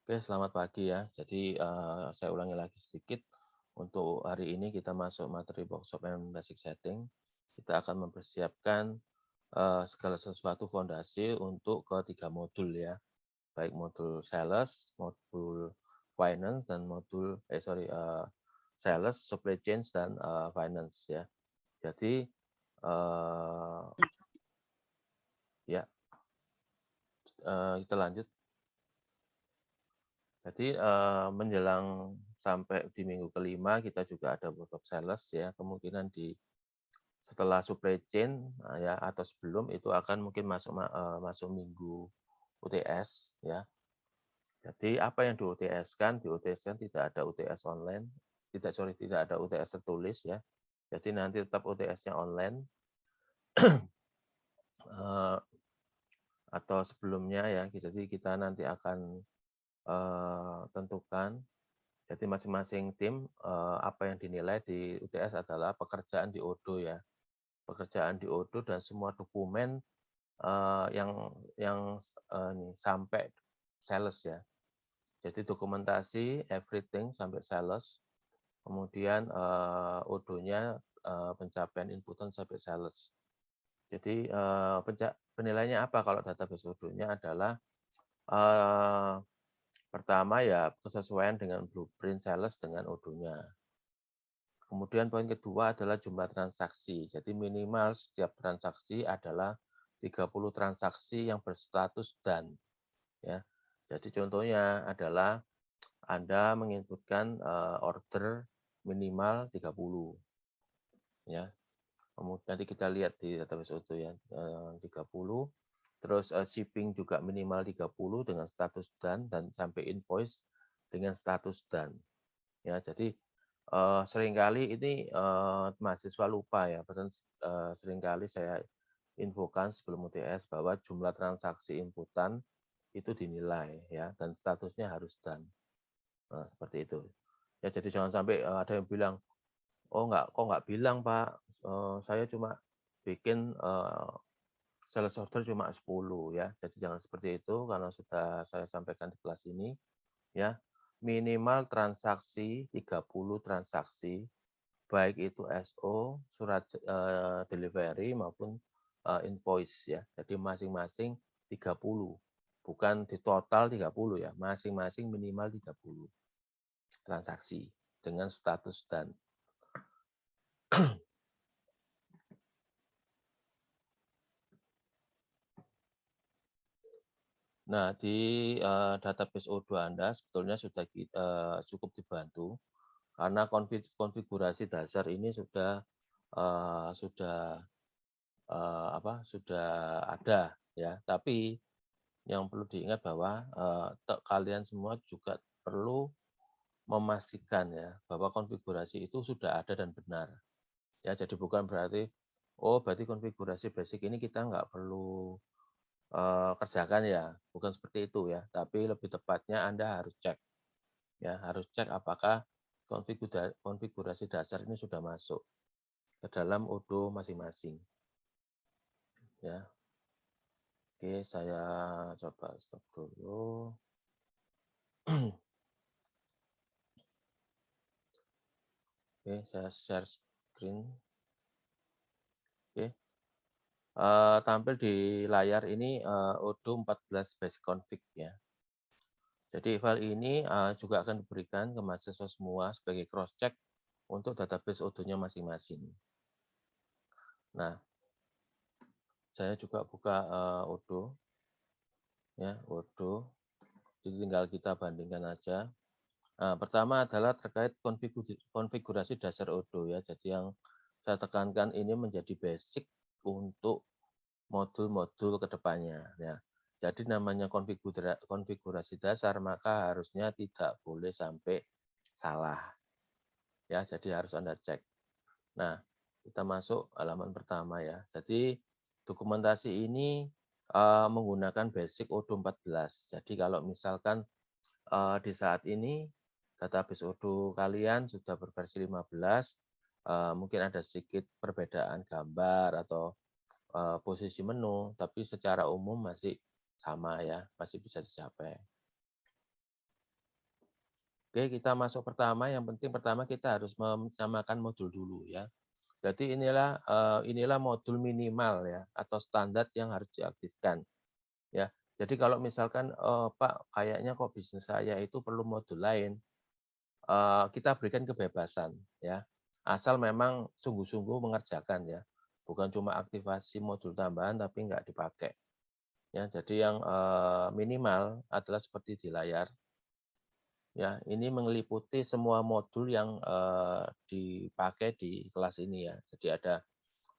Oke, selamat pagi ya. Jadi, saya ulangi lagi sedikit. Untuk hari ini kita masuk materi workshop and basic setting. Kita akan mempersiapkan, segala sesuatu fondasi untuk ketiga modul ya, baik modul sales, modul finance, dan sales, supply chain, dan, finance ya. Jadi, eee, ya, kita lanjut. Jadi, menjelang sampai di minggu kelima kita juga ada workshop sales ya, kemungkinan setelah supply chain, ya atau sebelum itu akan mungkin masuk minggu UTS ya. Jadi apa yang di-UTS-kan, di-UTS-kan tidak ada UTS online, tidak ada UTS tertulis ya. Jadi nanti tetap UTS-nya online, eee, atau sebelumnya ya, jadi kita nanti akan, tentukan. Jadi masing-masing tim, apa yang dinilai di UTS adalah pekerjaan di Odoo ya. Pekerjaan di Odoo dan semua dokumen, yang sampai sales ya. Jadi dokumentasi everything sampai sales, kemudian, Odoo-nya, pencapaian inputan sampai sales. Jadi, penilaiannya apa kalau database Odoo-nya adalah, eee, pertama ya kesesuaian dengan blueprint sales dengan Odoo-nya. Kemudian poin kedua adalah jumlah transaksi. Jadi minimal setiap transaksi adalah 30 transaksi yang berstatus done ya. Jadi contohnya adalah Anda menginputkan, order minimal 30 ya. Kemudian nanti kita lihat di database Odoo ya, 30, terus, shipping juga minimal 30 dengan status done dan sampai invoice dengan status done. Ya, jadi, seringkali ini, mahasiswa lupa ya, seringkali saya infokan sebelum UTS bahwa jumlah transaksi inputan itu dinilai ya, dan statusnya harus done. Nah, seperti itu. Ya, jadi jangan sampai, ada yang bilang, "Oh, kok nggak bilang, Pak, saya cuma bikin, sales order cuma 10," ya. Jadi jangan seperti itu karena sudah saya sampaikan di kelas ini. Ya, minimal transaksi 30 transaksi, baik itu SO, surat, delivery maupun, invoice ya. Jadi masing-masing 30, bukan di total 30 ya, masing-masing minimal 30 transaksi dengan status done. Nah, di, database Odoo Anda sebetulnya sudah cukup dibantu karena konfigurasi dasar ini sudah ada ya. Tapi yang perlu diingat bahwa, kalian semua juga perlu memastikan ya, bahwa konfigurasi itu sudah ada dan benar. Ya, jadi bukan berarti, oh berarti konfigurasi basic ini kita nggak perlu, kerjakan ya, bukan seperti itu ya. Tapi lebih tepatnya Anda harus cek ya, harus cek apakah konfigurasi dasar ini sudah masuk ke dalam Odoo masing-masing ya. Oke, saya coba stop dulu. Oke, saya share screen. Oke, tampil di layar ini, Odoo 14 basic config ya. Jadi file ini, juga akan diberikan ke mahasiswa semua sebagai cross check untuk database Odoo-nya masing-masing. Nah, saya juga buka, Odoo ya, Odoo. Jadi tinggal kita bandingkan aja. Nah, pertama adalah terkait konfigurasi dasar Odoo ya. Jadi yang saya tekankan ini menjadi basic untuk modul-modul kedepannya ya. Jadi namanya konfigurasi dasar maka harusnya tidak boleh sampai salah ya. Jadi harus Anda cek. Nah, kita masuk halaman pertama ya. Jadi dokumentasi ini, menggunakan basic Odoo 14. Jadi kalau misalkan, di saat ini database Odoo kalian sudah berversi 15, mungkin ada sedikit perbedaan gambar atau, posisi menu, tapi secara umum masih sama ya, masih bisa dicapai. Oke, kita masuk pertama, yang penting pertama kita harus menyamakan modul dulu ya. Jadi inilah modul minimal ya atau standar yang harus diaktifkan ya. Jadi kalau misalkan, Pak kayaknya kok bisnis saya itu perlu modul lain, kita berikan kebebasan ya, asal memang sungguh-sungguh mengerjakan ya, bukan cuma aktivasi modul tambahan tapi nggak dipakai ya. Jadi yang, minimal adalah seperti di layar ya, ini meliputi semua modul yang, dipakai di kelas ini ya. Jadi ada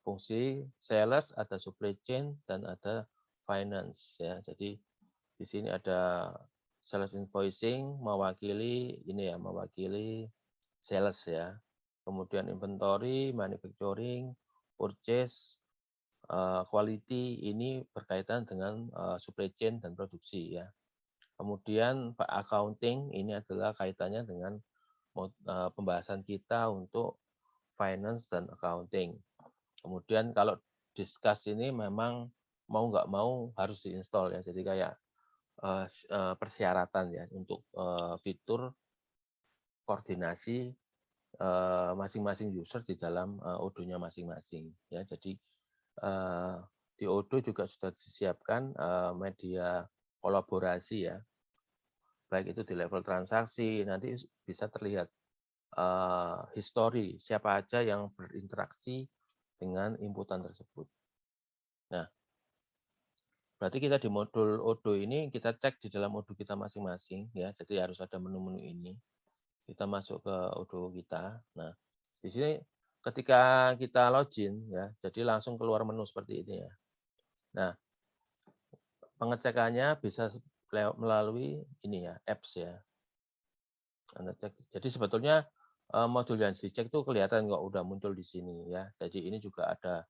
fungsi sales, ada supply chain, dan ada finance ya. Jadi di sini ada sales invoicing mewakili ini ya, mewakili sales ya. Kemudian inventory, manufacturing, purchase, quality ini berkaitan dengan, supply chain dan produksi ya. Kemudian accounting ini adalah kaitannya dengan pembahasan kita untuk finance dan accounting. Kemudian kalau Discuss ini memang mau nggak mau harus diinstal ya. Jadi kayak, persyaratan ya untuk, fitur koordinasi, masing-masing user di dalam, Odoo-nya masing-masing ya. Jadi, eee, di Odoo juga sudah disiapkan, media kolaborasi ya, baik itu di level transaksi, nanti bisa terlihat, history siapa aja yang berinteraksi dengan inputan tersebut. Nah, berarti kita di modul Odoo ini kita cek di dalam Odoo kita masing-masing ya, jadi harus ada menu-menu ini. Kita masuk ke Odoo kita. Nah, di sini ketika kita login ya, jadi langsung keluar menu seperti ini ya. Nah, pengecekannya bisa melalui ini ya, apps ya. Anda cek. Jadi sebetulnya, modul yang dicek itu kelihatan kok udah muncul di sini ya. Jadi ini juga ada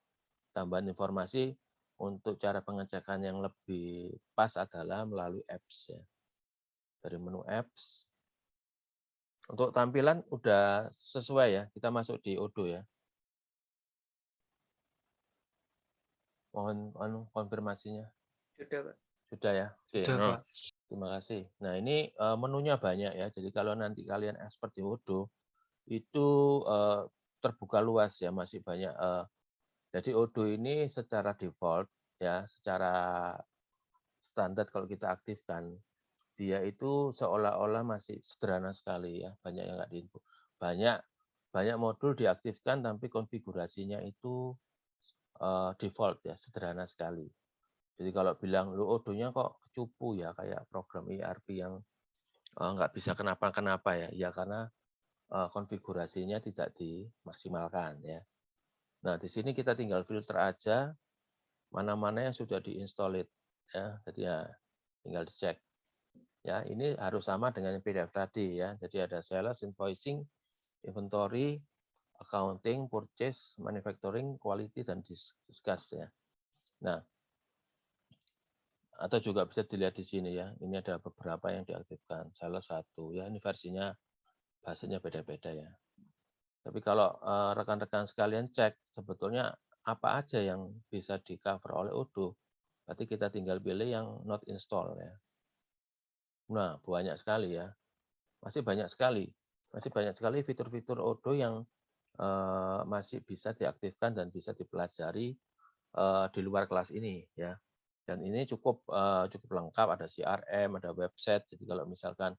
tambahan informasi untuk cara pengecekan yang lebih pas adalah melalui apps ya. Dari menu apps, untuk tampilan udah sesuai ya, kita masuk di Odoo ya. Mohon konfirmasinya. Sudah, Pak. Sudah ya? Oke, Sudah, nah Pak. terima kasih. Nah ini, menunya banyak ya, jadi kalau nanti kalian expert di Odoo, itu, terbuka luas ya, masih banyak, jadi Odoo ini secara default ya, secara standar kalau kita aktifkan, dia itu seolah-olah masih sederhana sekali ya, banyak yang nggak diinput. Banyak banyak modul diaktifkan tapi konfigurasinya itu, default ya, sederhana sekali. Jadi kalau bilang, "Loh Odoo-nya kok cupu ya kayak program ERP yang, nggak bisa kenapa-kenapa ya?" Ya karena, konfigurasinya tidak dimaksimalkan ya. Nah di sini kita tinggal filter aja, mana-mana yang sudah di-install ya, jadi ya tinggal dicek. Ya, ini harus sama dengan yang PDF tadi ya. Jadi ada sales, invoicing, inventory, accounting, purchase, manufacturing, quality, dan discuss ya. Nah, atau juga bisa dilihat di sini ya. Ini ada beberapa yang diaktifkan. Salah satu ya, ini versinya bahasanya beda-beda ya. Tapi kalau rekan-rekan sekalian cek sebetulnya apa aja yang bisa di-cover oleh Odoo, berarti kita tinggal pilih yang not install ya. Nah, banyak sekali ya. Masih banyak sekali. Masih banyak sekali fitur-fitur Odoo yang masih bisa diaktifkan dan bisa dipelajari di luar kelas ini ya. Dan ini cukup lengkap, ada CRM, ada website. Jadi kalau misalkan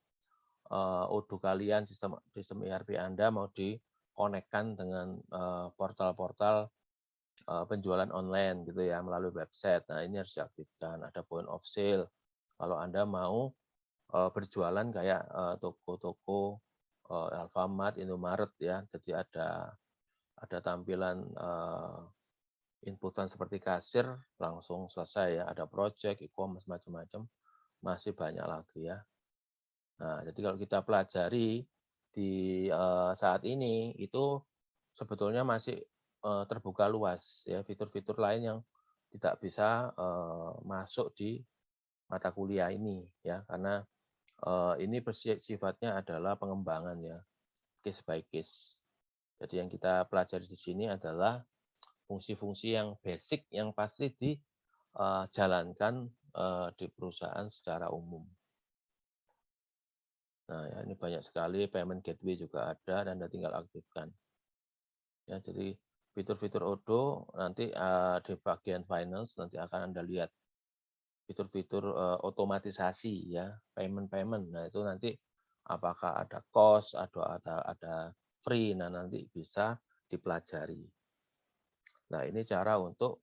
Odoo kalian, sistem ERP Anda mau dikonekkan dengan portal-portal penjualan online gitu ya melalui website. Nah, ini harus diaktifkan. Ada point of sale. Kalau Anda mau berjualan kayak toko-toko Alfamart, Indomaret ya. Jadi ada tampilan inputan seperti kasir langsung selesai ya. Ada project, e-commerce macam-macam, masih banyak lagi ya. Nah, jadi kalau kita pelajari di saat ini itu sebetulnya masih terbuka luas ya, fitur-fitur lain yang tidak bisa masuk di mata kuliah ini ya, karena ini sifatnya adalah pengembangan ya, case by case. Jadi yang kita pelajari di sini adalah fungsi-fungsi yang basic yang pasti dijalankan di perusahaan secara umum. Nah, ya ini banyak sekali payment gateway juga ada dan Anda tinggal aktifkan. Ya, jadi fitur-fitur Odoo nanti di bagian finance nanti akan Anda lihat fitur-fitur otomatisasi ya, payment-payment. Nah, itu nanti apakah ada cost, ada free, nah nanti bisa dipelajari. Nah, ini cara untuk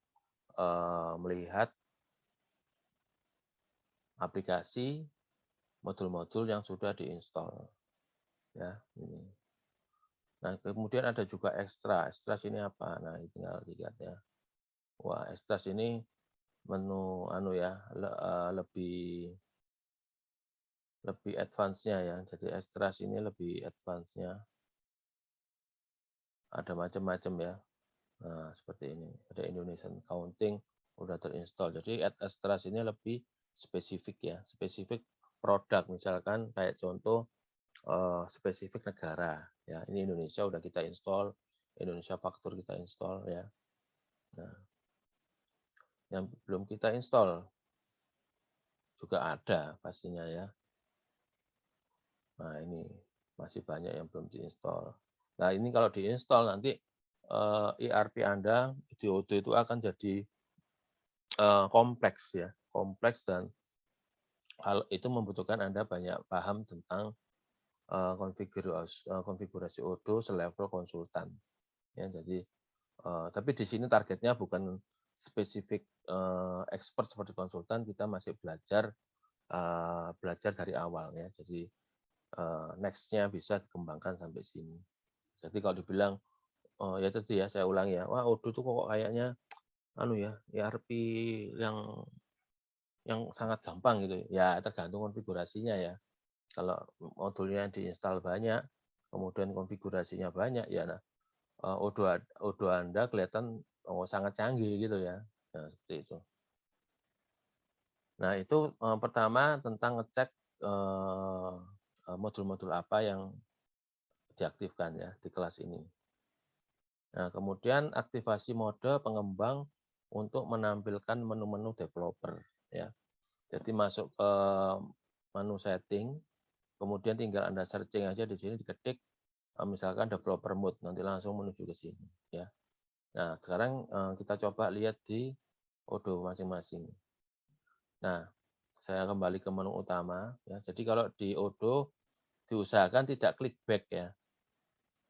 melihat aplikasi modul-modul yang sudah diinstal. Ya, ini. Nah, kemudian ada juga extra. Extras ini apa? Nah, ini tinggal dilihat ya. Wah, extras ini menu ya, lebih advance-nya ya. Jadi extras ini lebih advance-nya. Ada macam-macam ya. Nah, seperti ini. Ada Indonesian Counting udah terinstall. Jadi extras ini lebih spesifik ya. Spesifik produk misalkan kayak contoh spesifik negara ya. Ini Indonesia udah kita install, Indonesia Faktur kita install ya. Nah, yang belum kita install juga ada pastinya ya. Nah, ini masih banyak yang belum diinstal. Nah, ini kalau diinstal nanti ERP Anda di Odoo itu akan jadi kompleks ya, kompleks dan hal itu membutuhkan Anda banyak paham tentang konfigurasi Odoo selevel konsultan. Ya, jadi tapi di sini targetnya bukan spesifik expert seperti konsultan, kita masih belajar dari awal ya. Jadi next-nya bisa dikembangkan sampai sini. Jadi kalau dibilang ya tadi ya saya ulang ya, wah Odoo tuh kok kayaknya ya ERP yang sangat gampang gitu. Ya tergantung konfigurasinya ya. Kalau modulnya diinstal banyak, kemudian konfigurasinya banyak ya nah Odoo Anda kelihatan sangat canggih gitu ya. Nah, seperti itu. Nah, itu pertama tentang ngecek modul-modul apa yang diaktifkan ya di kelas ini. Nah, kemudian aktivasi mode pengembang untuk menampilkan menu-menu developer ya. Jadi masuk ke menu setting, kemudian tinggal Anda searching aja di sini diketik misalkan developer mode, nanti langsung menuju ke sini ya. Nah, sekarang kita coba lihat di Odoo masing-masing. Nah, saya kembali ke menu utama ya. Jadi kalau di Odoo diusahakan tidak klik back ya.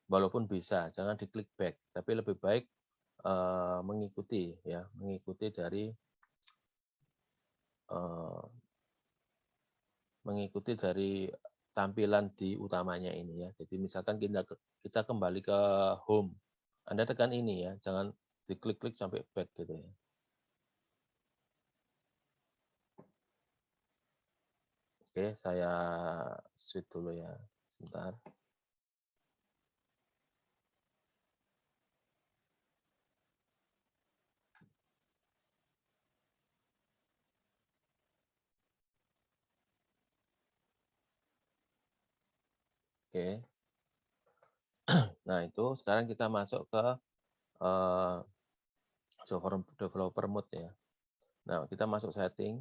Walaupun bisa, jangan diklik back, tapi lebih baik mengikuti ya, mengikuti dari tampilan di utamanya ini ya. Jadi misalkan kita kembali ke home, Anda tekan ini ya, jangan diklik-klik sampai back gitu ya. Oke, saya switch dulu ya, sebentar. Oke, nah itu sekarang kita masuk ke uh, developer mode ya. Nah, kita masuk setting.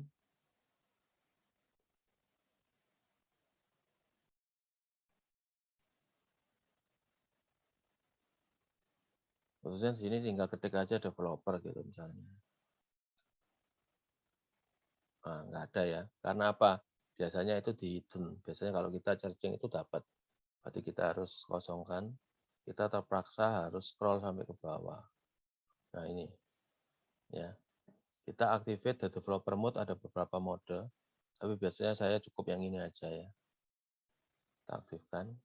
Khususnya di sini tinggal ketik aja developer gitu misalnya. Nah, nggak ada ya. Karena apa? Biasanya itu di hidden. Biasanya kalau kita searching itu dapat. Berarti kita harus kosongkan. Kita terpaksa harus scroll sampai ke bawah. Nah, ini ya. Kita activate the developer mode, ada beberapa mode. Tapi biasanya saya cukup yang ini aja ya. Kita aktifkan.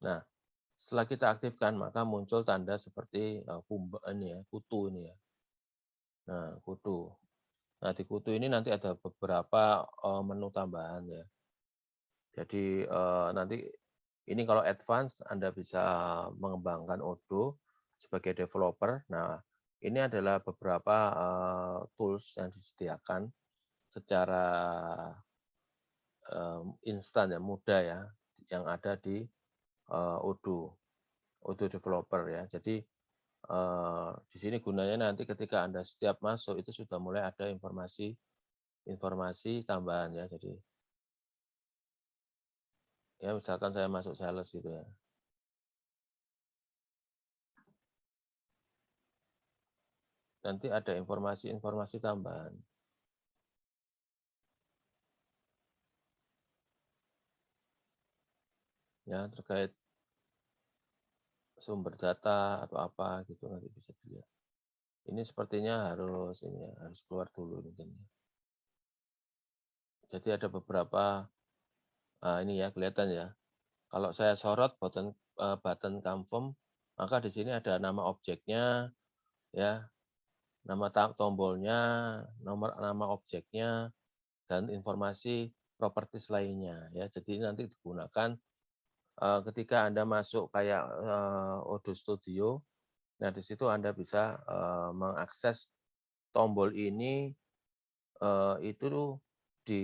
Nah, setelah kita aktifkan, maka muncul tanda seperti ini ya, kutu ini ya. Nah, kutu. Nah, di kutu ini nanti ada beberapa menu tambahan ya. Jadi nanti ini kalau advance Anda bisa mengembangkan Odoo sebagai developer. Nah, ini adalah beberapa tools yang disediakan secara instan ya, mudah ya, yang ada di Odoo, Odoo developer ya. Jadi di sini gunanya nanti ketika Anda setiap masuk itu sudah mulai ada informasi tambahan ya. Jadi Ya, misalkan saya masuk sales gitu ya. Nanti ada informasi-informasi tambahan. Ya, terkait sumber data atau apa gitu nanti bisa dilihat. Ini sepertinya harus ini ya, harus keluar dulu mungkin. Jadi ada beberapa ini ya kelihatan ya. Kalau saya sorot button confirm, maka di sini ada nama objeknya ya, nama tombolnya, nama objeknya, dan informasi properties lainnya ya. Jadi nanti digunakan ketika Anda masuk kayak Odoo Studio. Nah, di situ Anda bisa mengakses tombol ini itu di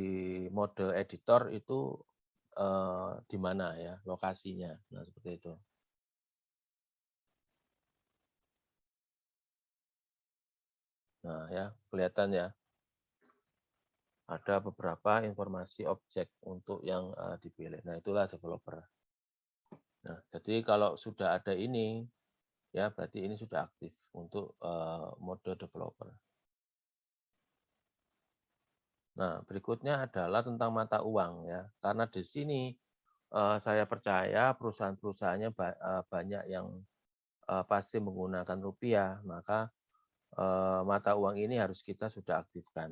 mode editor itu di mana ya lokasinya. Nah, seperti itu. Nah, ya kelihatan ya. Ada beberapa informasi objek untuk yang dipilih. Nah, itulah developer. Nah, jadi kalau sudah ada ini, ya berarti ini sudah aktif untuk mode developer. Nah, berikutnya adalah tentang mata uang ya. Karena di sini saya percaya perusahaan-perusahaannya banyak yang pasti menggunakan rupiah, maka mata uang ini harus kita sudah aktifkan.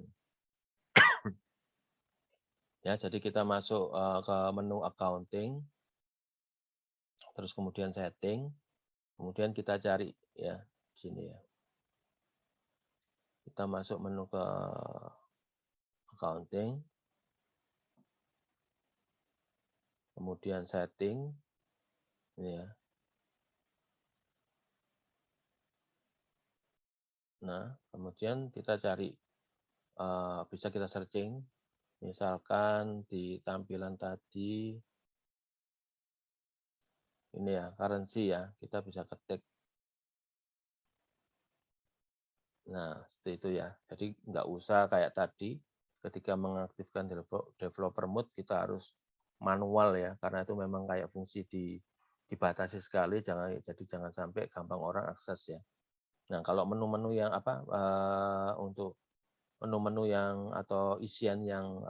Ya, jadi kita masuk ke menu accounting, terus kemudian setting, kemudian kita cari ya di sini ya. Kita masuk menu ke accounting, kemudian setting, ini ya. Nah, kemudian kita cari, bisa kita searching, misalkan di tampilan tadi, ini ya, currency ya, kita bisa ketik. Nah, seperti itu ya. Jadi nggak usah kayak tadi, ketika mengaktifkan developer mode, kita harus manual ya, karena itu memang kayak fungsi dibatasi sekali, jadi jangan sampai gampang orang akses ya. Nah, kalau menu-menu yang apa, untuk menu-menu yang atau isian yang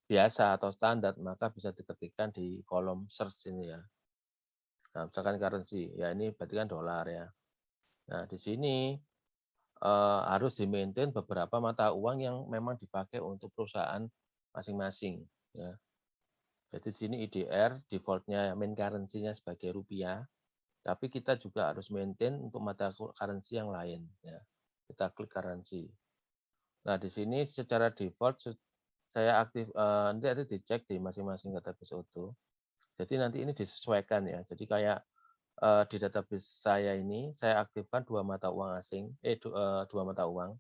biasa atau standar, maka bisa diketikkan di kolom search ini ya. Nah, misalkan currency, ya ini berarti kan dolar ya. Nah, di sini harus di-maintain beberapa mata uang yang memang dipakai untuk perusahaan masing-masing ya. Jadi sini IDR default-nya main currency-nya sebagai rupiah, tapi kita juga harus maintain untuk mata currency yang lain ya. Kita klik currency. Nah, di sini secara default saya aktif nanti ada dicek di masing-masing database Odoo. Jadi nanti ini disesuaikan ya. Jadi kayak di database saya ini saya aktifkan dua mata uang asing, dua mata uang,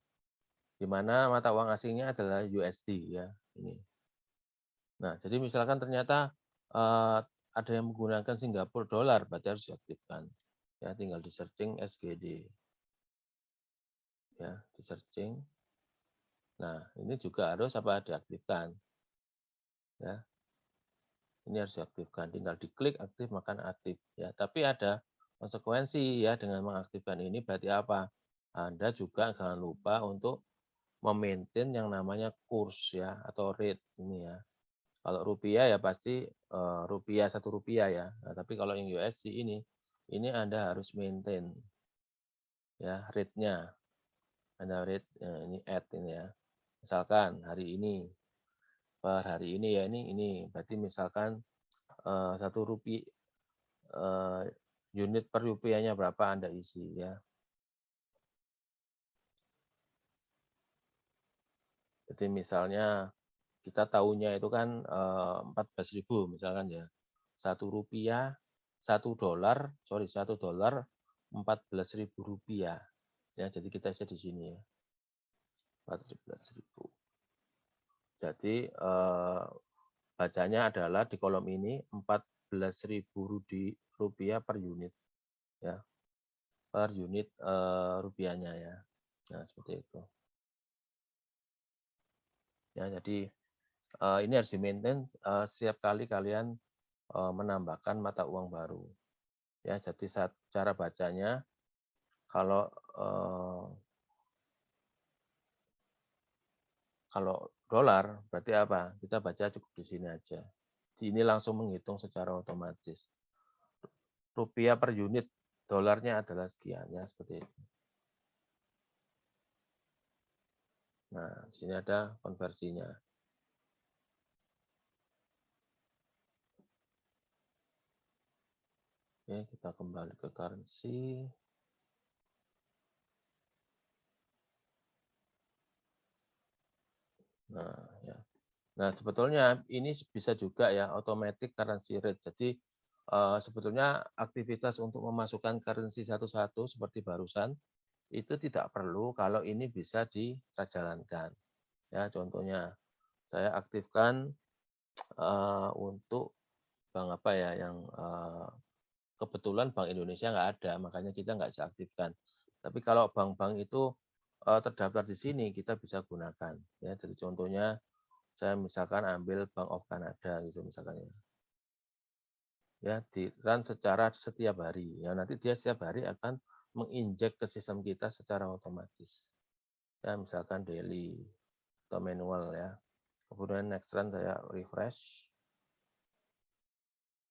di mana mata uang asingnya adalah USD ya ini. Nah, jadi misalkan ternyata ada yang menggunakan Singapura dolar, berarti harus diaktifkan. Ya, tinggal di searching SGD. Ya, di searching. Nah, ini juga harus apa diaktifkan. Ya, ini harus diaktifkan. Tinggal diklik aktif maka aktif. Ya, tapi ada konsekuensi ya dengan mengaktifkan ini berarti apa? Anda juga jangan lupa untuk memaintain yang namanya kurs ya atau rate ini ya. Kalau rupiah ya pasti rupiah Rp1 ya. Nah, tapi kalau yang USD ini Anda harus maintain ya rate-nya. Anda rate ini add ini ya. Misalkan hari ini per hari ini ya ini berarti misalkan Rp1 unit per rupiahnya berapa Anda isi ya. Jadi misalnya kita tahunya itu kan 14.000 misalkan ya. Rp1, $1, sorry $1 Rp14.000 ya. Jadi kita isi di sini ya. 14.000. Jadi bacanya adalah di kolom ini Rp14.000 per unit ya. Per unit rupiahnya ya. Nah, seperti itu. Ya, jadi ini harus di-maintain setiap kali kalian menambahkan mata uang baru. Ya, jadi cara bacanya kalau kalau dolar berarti apa? Kita baca cukup di sini aja. Ini langsung menghitung secara otomatis. Rupiah per unit dolarnya adalah sekian ya, seperti itu. Nah, di sini ada konversinya. Oke, kita kembali ke currency. Nah, ya. Nah, sebetulnya ini bisa juga ya automatic currency rate. Jadi sebetulnya aktivitas untuk memasukkan currency satu-satu seperti barusan itu tidak perlu kalau ini bisa dijalankan. Ya, contohnya saya aktifkan untuk bank apa ya yang kebetulan Bank Indonesia nggak ada, makanya kita nggak bisa aktifkan. Tapi kalau bank-bank itu terdaftar di sini, kita bisa gunakan. Ya, jadi contohnya saya misalkan ambil Bank of Canada gitu misalkan ya. Ya, di run secara setiap hari. Ya, nanti dia setiap hari akan menginjek ke sistem kita secara otomatis. Ya, misalkan daily atau manual ya. Kemudian next run saya refresh,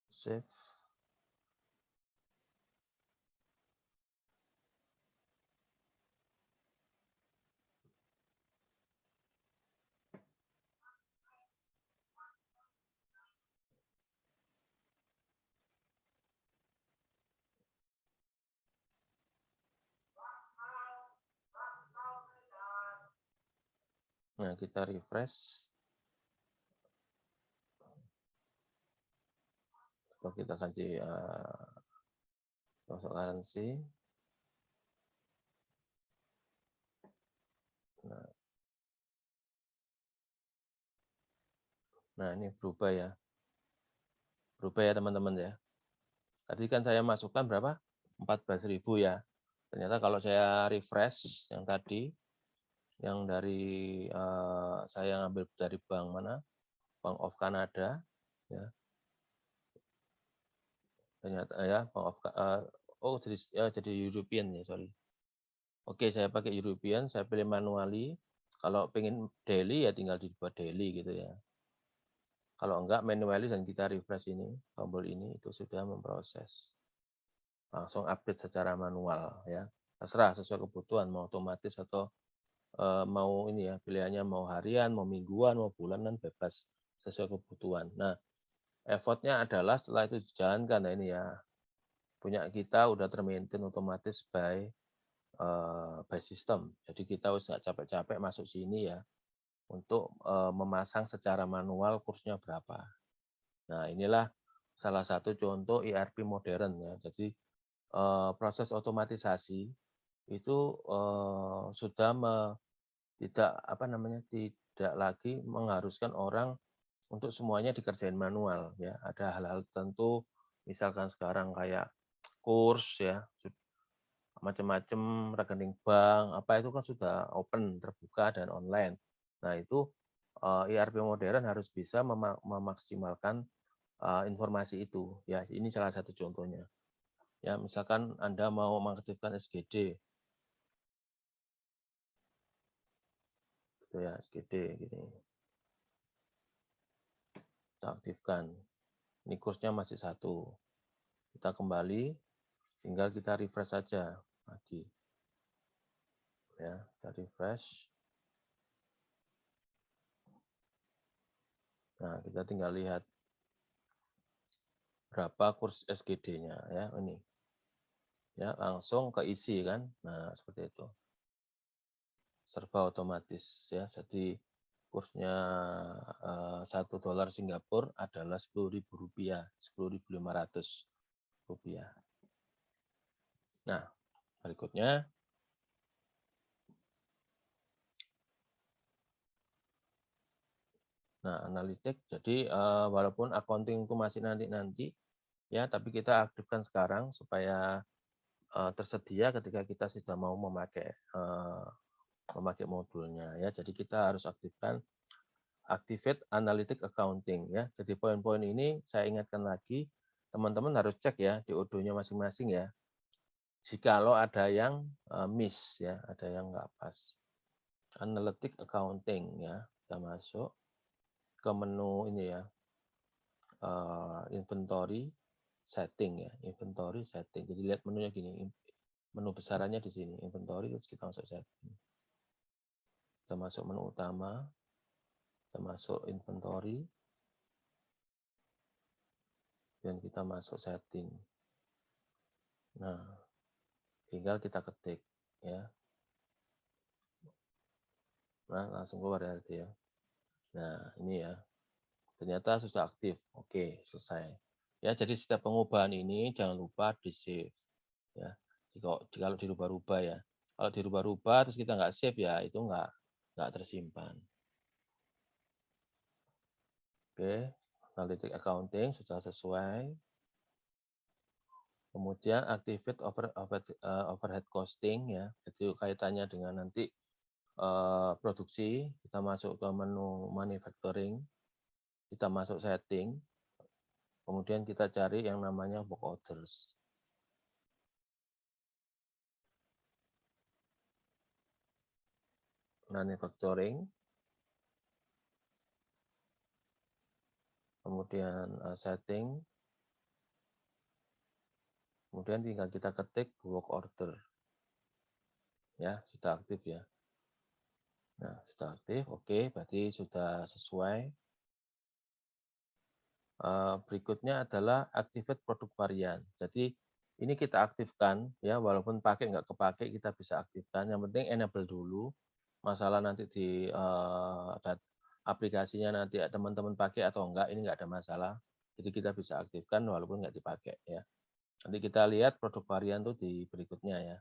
save. Nah, kita refresh. Kalau kita kasih masuk currency. Nah, ini berubah ya. Berubah ya teman-teman ya. Tadi kan saya masukkan berapa? 14.000 ya. Ternyata kalau saya refresh yang tadi, yang dari saya ngambil dari bank mana? Bank of Canada, ya. Ternyata ya, Bank of oh jadi European ya, sorry. Oke, saya pakai European, saya pilih manually. Kalau pengen daily ya tinggal dibuat daily gitu ya. Kalau enggak manually dan kita refresh ini, tombol ini itu sudah memproses. Langsung update secara manual ya. Terserah sesuai kebutuhan mau otomatis atau mau ini ya, pilihannya mau harian, mau mingguan, mau bulanan bebas sesuai kebutuhan. Nah, effortnya adalah setelah itu dijalankan nah ini ya. Punya kita udah termaintain otomatis by system. Jadi kita harus nggak capek-capek masuk sini ya untuk memasang secara manual kursnya berapa. Nah, inilah salah satu contoh ERP modern ya. Jadi proses otomatisasi itu sudah tidak apa namanya tidak lagi mengharuskan orang untuk semuanya dikerjain manual ya. Ada hal-hal tertentu misalkan sekarang kayak kurs ya macam-macam rekening bank apa itu kan sudah open terbuka dan online. Nah itu ERP modern harus bisa memaksimalkan informasi itu ya. Ini salah satu contohnya. Ya misalkan Anda mau mengaktifkan SGD gitu ya SGD gini. Kita aktifkan. Ini kursnya masih 1. Kita kembali, tinggal kita refresh saja lagi. Ya, kita refresh. Nah, kita tinggal lihat berapa kurs SGD-nya ya ini. Ya, langsung keisi kan. Nah, seperti itu. Serba otomatis ya. Jadi kursnya $1 Singapura adalah Rp10.000, Rp10.500. Nah, berikutnya analitik. Jadi walaupun accounting itu masih nanti-nanti ya, tapi kita aktifkan sekarang supaya tersedia ketika kita sudah mau memakai modulnya ya. Jadi kita harus aktifkan activate analytic accounting ya. Jadi poin-poin ini saya ingatkan lagi, teman-teman harus cek ya di odonya masing-masing ya. Jikalau ada yang miss ya, ada yang nggak pas. Analytic accounting ya, kita masuk ke menu ini ya, inventory setting ya, inventory setting. Jadi lihat menunya gini, menu besarannya di sini, inventory, terus kita masuk setting. Kita masuk menu utama, kita masuk inventory, dan kita masuk setting. Nah, tinggal kita ketik ya. Nah, langsung keluar ya. Nah, ini ya. Ternyata sudah aktif. Oke, selesai. Ya, jadi setiap pengubahan ini jangan lupa di-save ya. Kalau dirubah-rubah ya. Kalau dirubah-rubah terus kita nggak save ya, itu nggak tersimpan. Oke, analytic accounting sudah sesuai. Kemudian activate overhead costing ya. Jadi kaitannya dengan nanti produksi, kita masuk ke menu manufacturing, kita masuk setting, kemudian kita cari yang namanya work orders. Manufacturing, kemudian setting, kemudian tinggal kita ketik work order. Ya, sudah aktif ya. Nah, sudah aktif, oke, berarti sudah sesuai. Berikutnya adalah activate produk varian. Jadi ini kita aktifkan ya, walaupun pakai nggak kepake kita bisa aktifkan. Yang penting enable dulu. Masalah nanti di aplikasinya nanti teman-teman pakai atau enggak, ini enggak ada masalah. Jadi kita bisa aktifkan walaupun nggak dipakai ya. Nanti kita lihat produk varian tuh di berikutnya ya.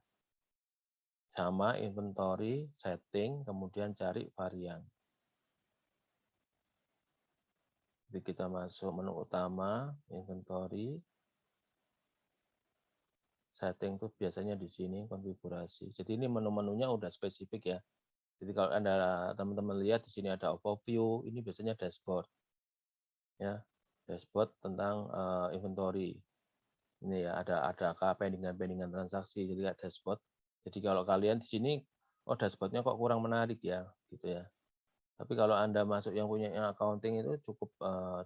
Sama inventory, setting, kemudian cari varian. Jadi kita masuk menu utama, inventory, setting tuh biasanya di sini konfigurasi. Jadi ini menu-menunya udah spesifik ya. Jadi kalau Anda teman-teman lihat di sini ada overview, ini biasanya dashboard. Ya, dashboard tentang inventory. Ini ya ada pendingan transaksi, jadi ada dashboard. Jadi kalau kalian di sini, oh dashboardnya kok kurang menarik ya, gitu ya. Tapi kalau Anda masuk yang punya accounting itu cukup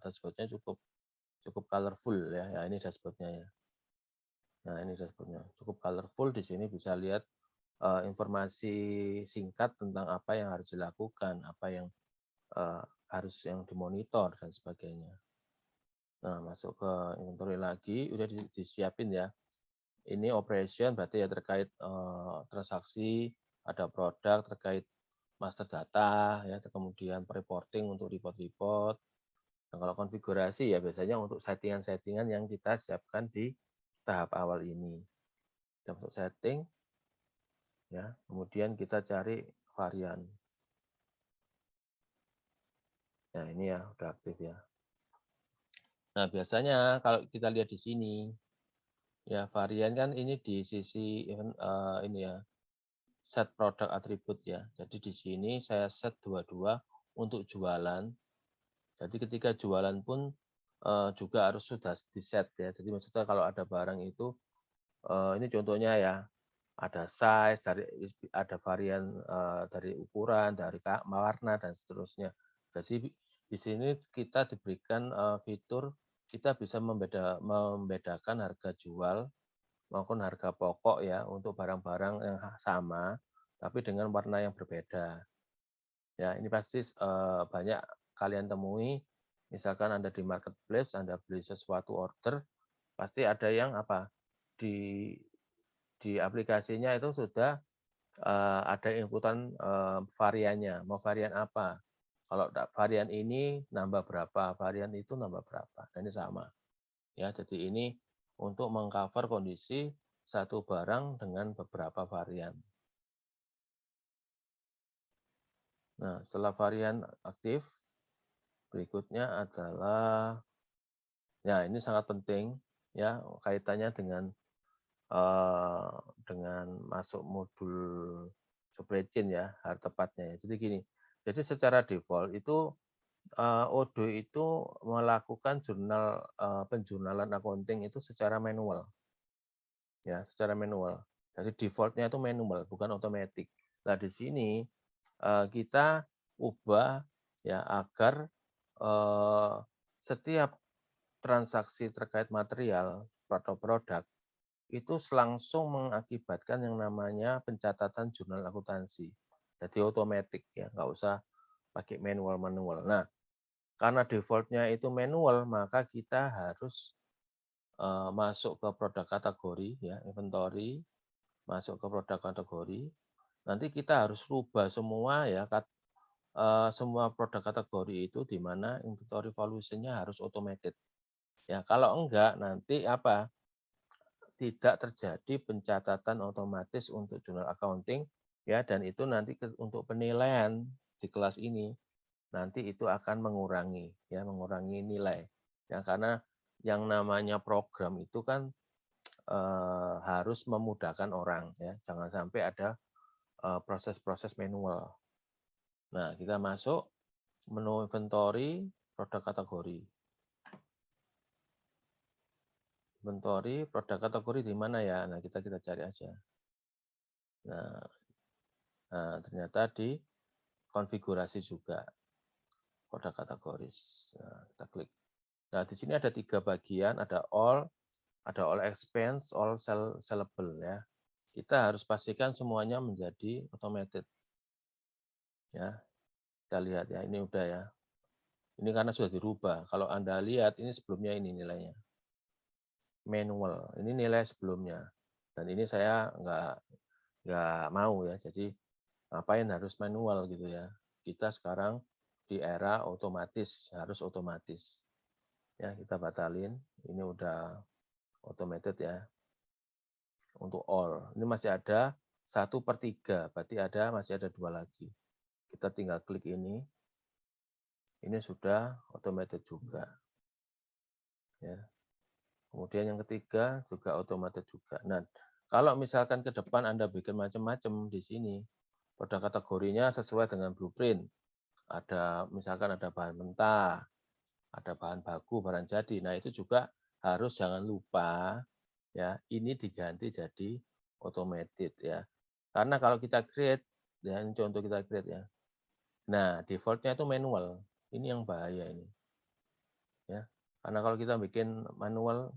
dashboardnya cukup colorful ya. Ya ini dashboardnya ya. Nah ini dashboardnya cukup colorful. Di sini bisa lihat informasi singkat tentang apa yang harus dilakukan, apa yang harus yang dimonitor dan sebagainya. Nah masuk ke inventory lagi, udah disiapin ya. Ini operation berarti ya terkait transaksi, ada produk terkait master data, ya, kemudian reporting untuk report-report. Nah, kalau konfigurasi ya biasanya untuk settingan-settingan yang kita siapkan di tahap awal ini. Kita masuk setting, ya, kemudian kita cari varian. Nah ini ya udah aktif ya. Nah biasanya kalau kita lihat di sini, ya varian kan ini di sisi ini ya set produk atribut ya. Jadi di sini saya set 22 untuk jualan. Jadi ketika jualan pun juga harus sudah di-set ya. Jadi maksudnya kalau ada barang itu ini contohnya ya, ada size, ada varian dari ukuran, dari warna dan seterusnya. Jadi di sini kita diberikan fitur kita bisa membedakan harga jual maupun harga pokok ya untuk barang-barang yang sama tapi dengan warna yang berbeda. Ya, ini pasti banyak kalian temui, misalkan Anda di marketplace, Anda beli sesuatu order, pasti ada yang apa, di aplikasinya itu sudah ada inputan variannya, mau varian apa. Kalau varian ini nambah berapa, varian itu nambah berapa. Nah, ini sama. Ya, jadi ini untuk mengcover kondisi satu barang dengan beberapa varian. Nah, setelah varian aktif, berikutnya adalah, ya ini sangat penting, ya kaitannya dengan masuk modul supply chain ya, tepatnya ya. Jadi gini, jadi secara default itu Odoo itu melakukan penjurnalan accounting itu secara manual, ya, secara manual. Jadi default-nya itu manual, bukan otomatis. Nah, di sini, kita ubah ya agar, eee, setiap transaksi terkait material atau produk itu langsung mengakibatkan yang namanya pencatatan jurnal akuntansi. Jadi otomatis ya, nggak usah pakai manual-manual. Nah, karena default-nya itu manual, maka kita harus, masuk ke produk kategori ya, inventory, masuk ke produk kategori, nanti kita harus rubah semua ya, semua produk kategori itu di mana inventory valuation-nya harus automated. Ya, kalau enggak nanti apa, tidak terjadi pencatatan otomatis untuk jurnal accounting ya, dan itu nanti untuk penilaian di kelas ini nanti itu akan mengurangi ya, mengurangi nilai. Ya, karena yang namanya program itu kan harus memudahkan orang ya, jangan sampai ada proses-proses manual. Nah, kita masuk menu inventory, produk kategori. Inventory, produk kategori di mana ya? Nah, kita cari aja. Nah, ternyata di konfigurasi juga produk kategoris. Nah, kita klik. Nah, di sini ada 3 bagian, ada all expense, all sellable ya. Kita harus pastikan semuanya menjadi automated. Ya, kita lihat ya, ini udah ya. Ini karena sudah dirubah. Kalau Anda lihat ini sebelumnya ini nilainya. Manual. Ini nilai sebelumnya. Dan ini saya nggak mau ya. Jadi ngapain harus manual gitu ya. Kita sekarang di era otomatis, harus otomatis. Ya, kita batalin. Ini udah automated ya. Untuk all. Ini masih ada 1/3, berarti masih ada 2 lagi. Kita tinggal klik ini. Ini sudah automated juga. Ya. Kemudian yang ketiga juga automated juga. Nah, kalau misalkan ke depan Anda bikin macam-macam di sini, produk kategorinya sesuai dengan blueprint. Ada misalkan ada bahan mentah, ada bahan baku, barang jadi. Nah, itu juga harus jangan lupa ya, ini diganti jadi automated ya. Karena kalau kita create, ya ini contoh kita create ya. Nah, default-nya itu manual. Ini yang bahaya ini. Ya. Karena kalau kita bikin manual,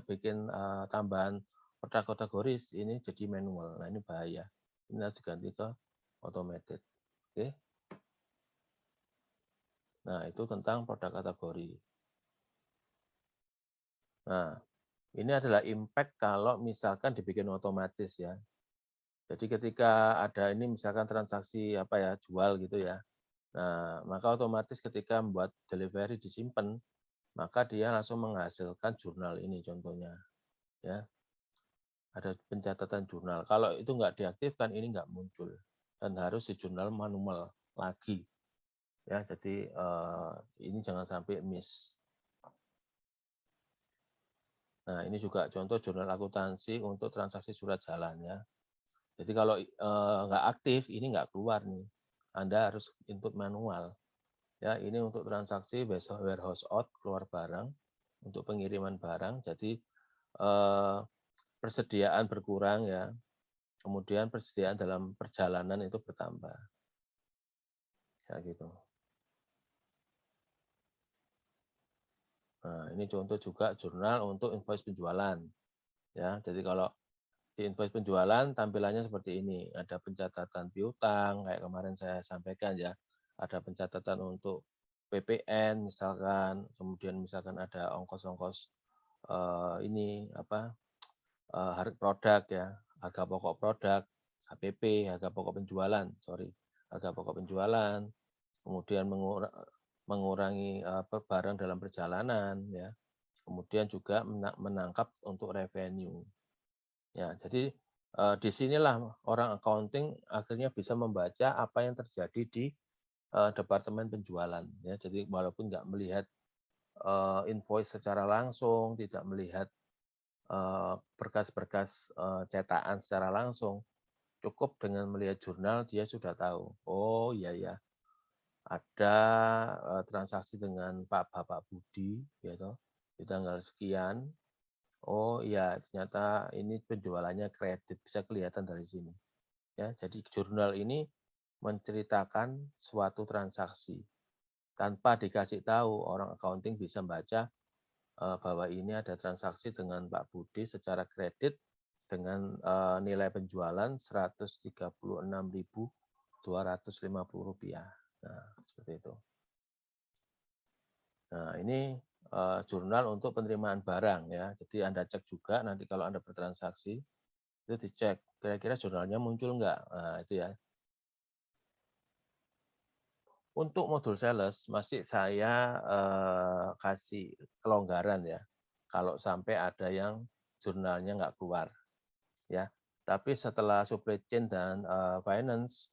bikin tambahan produk kategoris, ini jadi manual. Nah, ini bahaya. Ini harus diganti ke automated. Oke. Nah, itu tentang produk kategori. Nah, ini adalah impact kalau misalkan dibikin otomatis ya. Jadi ketika ada ini misalkan transaksi apa ya, jual gitu ya. Nah, maka otomatis ketika membuat delivery disimpan, maka dia langsung menghasilkan jurnal ini contohnya. Ya, ada pencatatan jurnal. Kalau itu nggak diaktifkan, ini nggak muncul dan harus di jurnal manual lagi. Ya, jadi ini jangan sampai miss. Nah, ini juga contoh jurnal akuntansi untuk transaksi surat jalan ya. Jadi kalau nggak aktif, ini nggak keluar nih. Anda harus input manual. Ya, ini untuk transaksi besok warehouse out keluar barang untuk pengiriman barang. Jadi persediaan berkurang ya. Kemudian persediaan dalam perjalanan itu bertambah. Kayak gitu. Nah, ini contoh juga jurnal untuk invoice penjualan. Ya, jadi kalau di invoice penjualan tampilannya seperti ini. Ada pencatatan piutang, kayak kemarin saya sampaikan ya. Ada pencatatan untuk PPN misalkan, kemudian misalkan ada ongkos-ongkos ini apa harga produk ya, harga pokok produk, HPP, harga pokok penjualan, sorry, harga pokok penjualan, kemudian mengurangi barang dalam perjalanan ya, kemudian juga menangkap untuk revenue. Ya, jadi di sinilah orang accounting akhirnya bisa membaca apa yang terjadi di departemen penjualan ya. Jadi walaupun nggak melihat invoice secara langsung, tidak melihat berkas-berkas cetakan secara langsung, cukup dengan melihat jurnal dia sudah tahu. Oh iya ya, ada transaksi dengan Bapak Budi, gitu, di tanggal sekian. Oh iya, ternyata ini penjualannya kredit, bisa kelihatan dari sini. Ya, jadi jurnal ini menceritakan suatu transaksi. Tanpa dikasih tahu, orang accounting bisa baca bahwa ini ada transaksi dengan Pak Budi secara kredit dengan nilai penjualan Rp136.250. Nah, seperti itu. Nah, ini jurnal untuk penerimaan barang ya. Jadi Anda cek juga nanti kalau Anda bertransaksi, itu dicek kira-kira jurnalnya muncul enggak. Nah, itu ya. Untuk modul sales masih saya kasih kelonggaran ya. Kalau sampai ada yang jurnalnya nggak keluar ya. Tapi setelah supply chain dan finance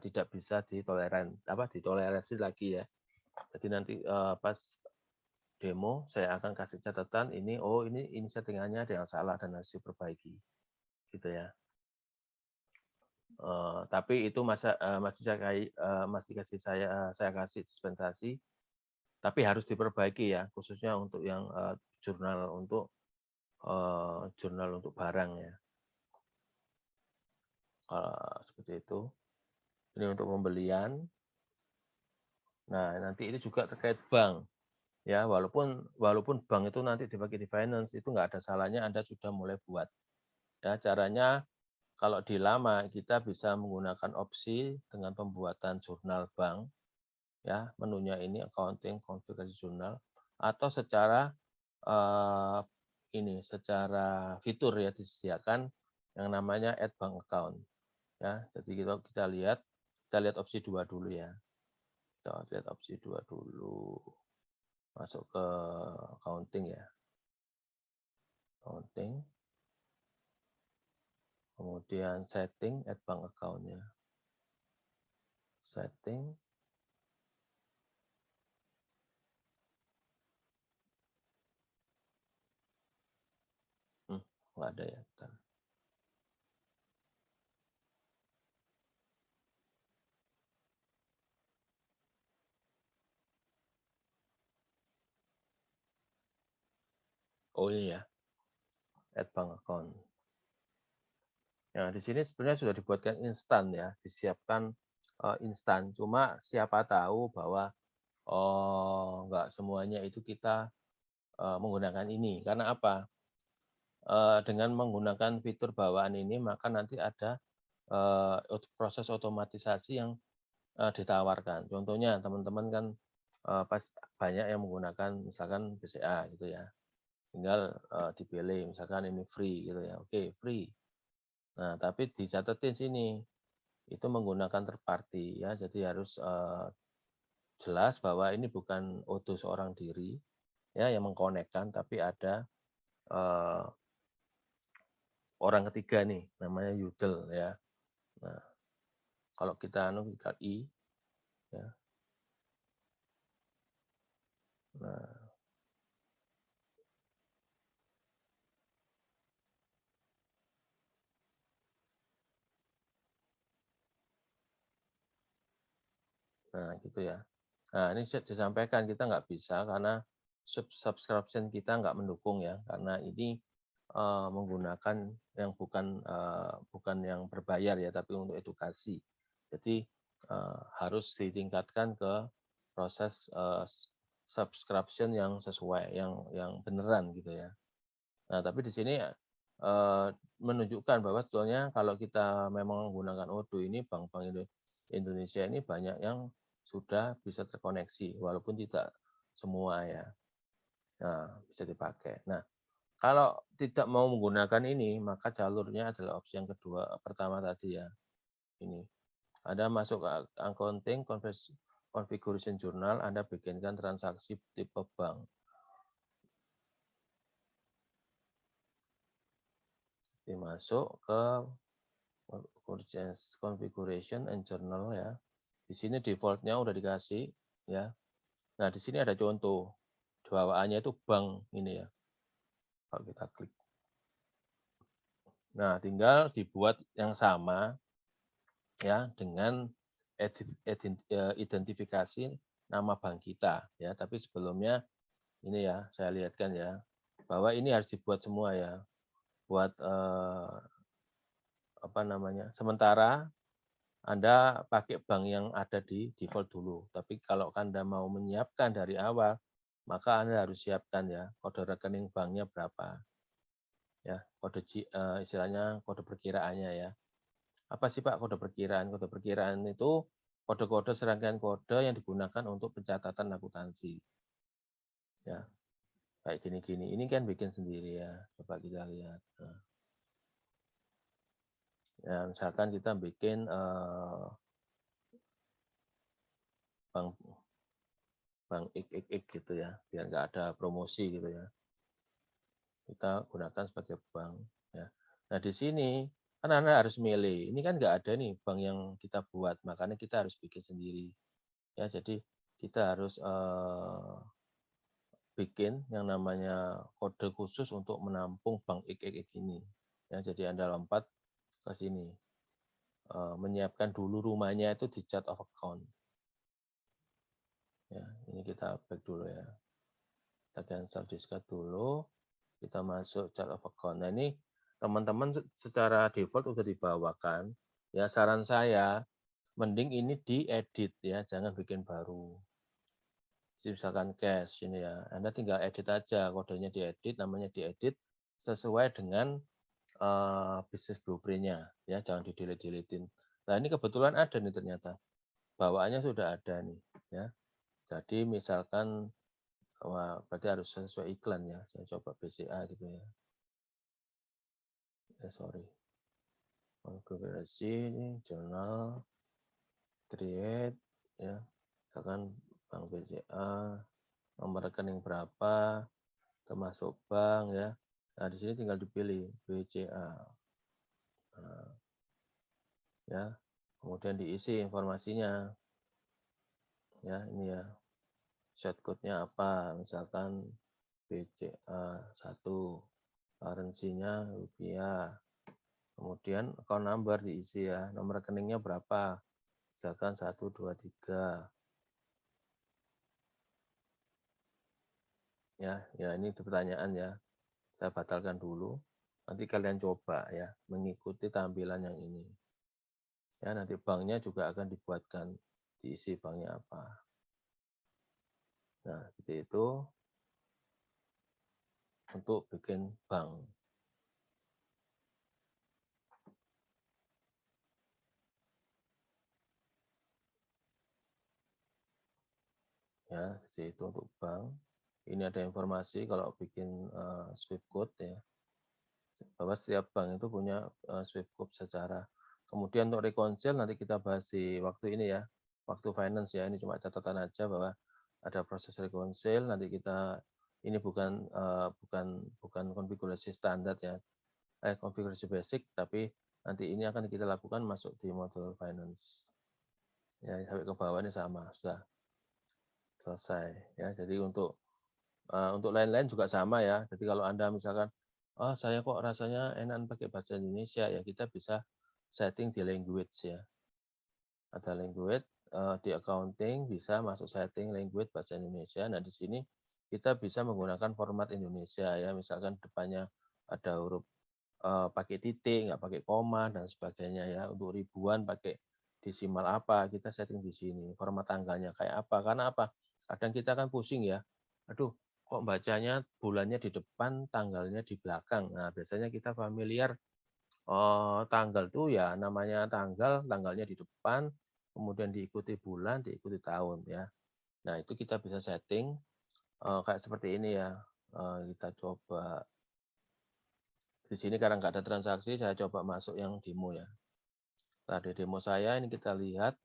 tidak bisa ditoleransi lagi ya. Jadi nanti pas demo saya akan kasih catatan ini, oh ini settingannya ada yang salah dan harus diperbaiki, gitu ya. Tapi itu masih kasih saya kasih dispensasi, tapi harus diperbaiki ya, khususnya untuk yang jurnal untuk barang ya. Seperti itu. Ini untuk pembelian. Nah, nanti ini juga terkait bank. Ya, walaupun bank itu nanti dipakai di finance, itu nggak ada salahnya Anda sudah mulai buat. Ya, caranya kalau di lama kita bisa menggunakan opsi dengan pembuatan jurnal bank, ya menunya ini accounting konfigurasi jurnal, atau secara secara fitur ya disediakan yang namanya add bank account. Ya, jadi kita lihat opsi 2 dulu ya. Kita lihat opsi 2 dulu. Masuk ke accounting ya. Accounting. Kemudian setting add bank account-nya. Setting. Nggak ada ya. Bentar. Oh ini ya, add bank account. Nah, di sini sebenarnya sudah dibuatkan instan ya, disiapkan instan. Cuma siapa tahu bahwa nggak semuanya itu kita menggunakan ini. Karena apa? Dengan menggunakan fitur bawaan ini, maka nanti ada proses otomatisasi yang ditawarkan. Contohnya teman-teman kan pas banyak yang menggunakan misalkan BCA gitu ya. Tinggal dipilih misalkan ini free gitu ya. Oke, free. Nah, tapi dicatetin sini itu menggunakan third party ya. Jadi harus jelas bahwa ini bukan auto seorang diri ya yang mengkonekkan, tapi ada eh, orang ketiga nih namanya Yudel ya. Nah, kalau kita kita I ya. Nah, gitu ya. Nah, ini disampaikan kita nggak bisa karena subscription kita nggak mendukung ya, karena ini menggunakan yang bukan yang berbayar ya, tapi untuk edukasi. Jadi harus ditingkatkan ke proses subscription yang sesuai, yang beneran gitu ya. Nah, tapi di sini menunjukkan bahwa sebetulnya kalau kita memang menggunakan Odoo ini, bank-bank Indonesia ini banyak yang sudah bisa terkoneksi, walaupun tidak semua ya. Nah, bisa dipakai. Nah, kalau tidak mau menggunakan ini, maka jalurnya adalah opsi yang kedua, pertama tadi ya. Ini. Anda masuk ke accounting, configuration journal, Anda bikinkan transaksi tipe bank. Dimasuk ke configuration and journal ya. Di sini defaultnya udah dikasih ya. Nah, di sini ada contoh. Bawaannya itu bank ini ya. Kalau kita klik. Nah, tinggal dibuat yang sama ya dengan identifikasi nama bank kita ya. Tapi sebelumnya ini ya saya lihatkan ya bahwa ini harus dibuat semua ya. Buat apa namanya? Sementara Anda pakai bank yang ada di default dulu. Tapi kalau Anda mau menyiapkan dari awal, maka Anda harus siapkan ya kode rekening banknya berapa. Ya, istilahnya kode perkiraannya ya. Apa sih Pak kode perkiraan? Kode perkiraan itu kode-kode serangkaian kode yang digunakan untuk pencatatan akuntansi. Ya, kayak gini-gini. Ini kan bikin sendiri ya. Coba kita lihat. Nah, ya, misalkan kita bikin bank bank XXX gitu ya, biar nggak ada promosi gitu ya. Kita gunakan sebagai bank ya. Nah, di sini kan Anda harus milih. Ini kan nggak ada nih bank yang kita buat, makanya kita harus bikin sendiri. Ya, jadi kita harus bikin yang namanya kode khusus untuk menampung bank XXX ini. Ya, jadi Anda lompat ke sini. Menyiapkan dulu rumahnya itu di chart of account. Ya, ini kita back dulu ya. Kita cancel discard dulu. Kita masuk chart of account. Nah, ini teman-teman secara default sudah dibawakan. Ya, saran saya mending ini diedit ya, jangan bikin baru. Misalkan cash ini ya, Anda tinggal edit aja, kodenya diedit, namanya diedit sesuai dengan bisnis blueprint-nya ya, jangan di-delete-deletein. Nah, ini kebetulan ada nih ternyata. Bawaannya sudah ada nih ya. Jadi misalkan wah, berarti harus sesuai iklan ya. Saya coba BCA gitu ya. Sorry. Konfigurasi jurnal create ya. Misalkan bank BCA, nomor rekening berapa, termasuk bank ya. Nah, di sini tinggal dipilih BCA. Nah, ya. Kemudian diisi informasinya. Ya, ini ya. Shortcode-nya apa? Misalkan BCA 1, currency-nya rupiah. Kemudian account number diisi ya, nomor rekeningnya berapa? Misalkan 1, 2, 3. Ya, ini pertanyaan ya. Saya batalkan dulu. Nanti kalian coba ya, mengikuti tampilan yang ini. Ya, nanti banknya juga akan dibuatkan, diisi banknya apa. Nah, seperti itu untuk bikin bank. Ya, seperti itu untuk bank. Ini ada informasi kalau bikin Swift code ya, bahwa setiap bank itu punya Swift code secara. Kemudian untuk reconcile nanti kita bahas di waktu ini ya, waktu finance ya. Ini cuma catatan aja bahwa ada proses reconcile. Nanti kita ini bukan konfigurasi standar ya, konfigurasi basic, tapi nanti ini akan kita lakukan masuk di modul finance. Ya, sampai ke bawah ini sama, sudah selesai ya. Jadi untuk lain-lain juga sama ya. Jadi kalau Anda misalkan, oh saya kok rasanya enak pakai bahasa Indonesia ya, kita bisa setting di language ya. Ada language di accounting bisa masuk setting language bahasa Indonesia. Nah di sini kita bisa menggunakan format Indonesia ya. Misalkan depannya ada huruf pakai titik, nggak pakai koma dan sebagainya ya. Untuk ribuan pakai desimal apa, kita setting di sini. Format tanggalnya kayak apa? Karena apa? Kadang kita kan pusing ya. Aduh, kok bacanya bulannya di depan, tanggalnya di belakang. Nah, biasanya kita familiar tanggal tuh ya namanya tanggal, tanggalnya di depan, kemudian diikuti bulan, diikuti tahun ya. Nah, itu kita bisa setting kayak seperti ini ya. Kita coba di sini karena nggak ada transaksi, saya coba masuk yang demo ya. Nah, di demo saya ini kita lihat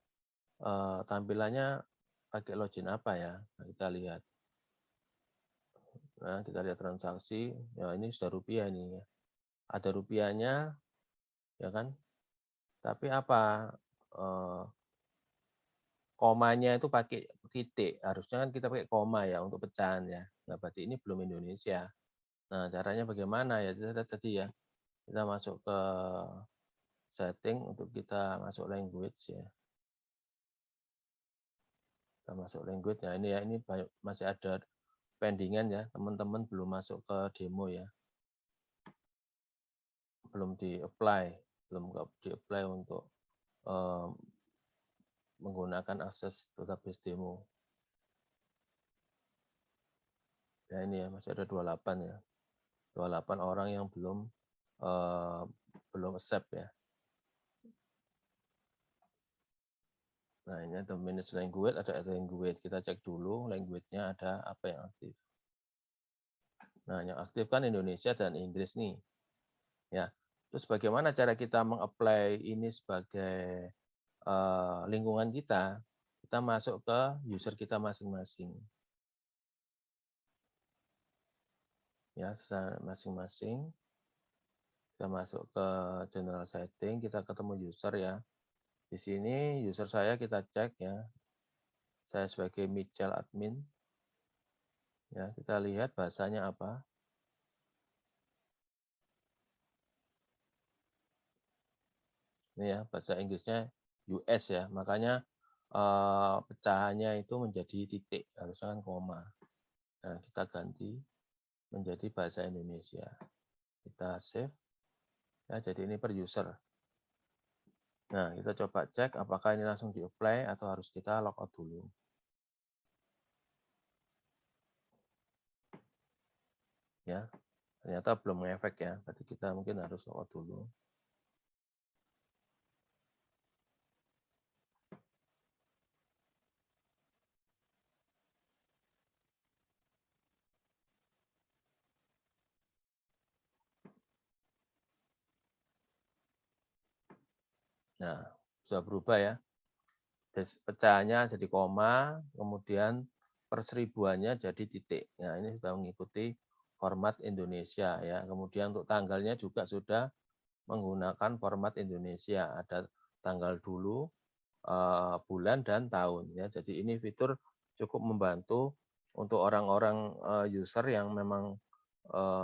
tampilannya pakai login apa ya. Nah, kita lihat. Nah, kita lihat transaksi. Ya, ini sudah rupiah ini ya. Ada rupiahnya, ya kan? Tapi apa? Komanya itu pakai titik. Harusnya kan kita pakai koma ya untuk pecahan ya. Nah, berarti ini belum Indonesia. Nah, caranya bagaimana ya? Tadi ya, kita masuk ke setting untuk kita masuk language ya. Kita masuk language. Nah, ini ya, ini masih ada pendingan ya, teman-teman belum masuk ke demo ya. Belum di-apply, belum di-apply untuk menggunakan akses database demo. Ya ini ya, masih ada 28 ya. 28 orang yang belum accept ya. Nah, ini ada manage language, ada language. Kita cek dulu language-nya ada apa yang aktif. Nah, yang aktif kan Indonesia dan Inggris nih. Ya. Terus bagaimana cara kita meng-apply ini sebagai lingkungan kita? Kita masuk ke user kita masing-masing. Ya, masing-masing. Kita masuk ke general setting, kita ketemu user ya. Di sini user saya kita cek ya. Saya sebagai Michel admin. Ya, kita lihat bahasanya apa. Ini ya, bahasa Inggrisnya US ya. Makanya pecahannya itu menjadi titik, harusnya kan koma. Nah, kita ganti menjadi bahasa Indonesia. Kita save. Ya, jadi ini per user. Nah, kita coba cek apakah ini langsung di-apply atau harus kita logout dulu. Ya, ternyata belum ngefek ya. Berarti kita mungkin harus logout dulu. Nah, sudah berubah ya. Pecahannya jadi koma, kemudian perseribuannya jadi titik. Nah, ini sudah mengikuti format Indonesia ya. Kemudian untuk tanggalnya juga sudah menggunakan format Indonesia. Ada tanggal dulu, bulan dan tahun ya. Jadi ini fitur cukup membantu untuk orang-orang user yang memang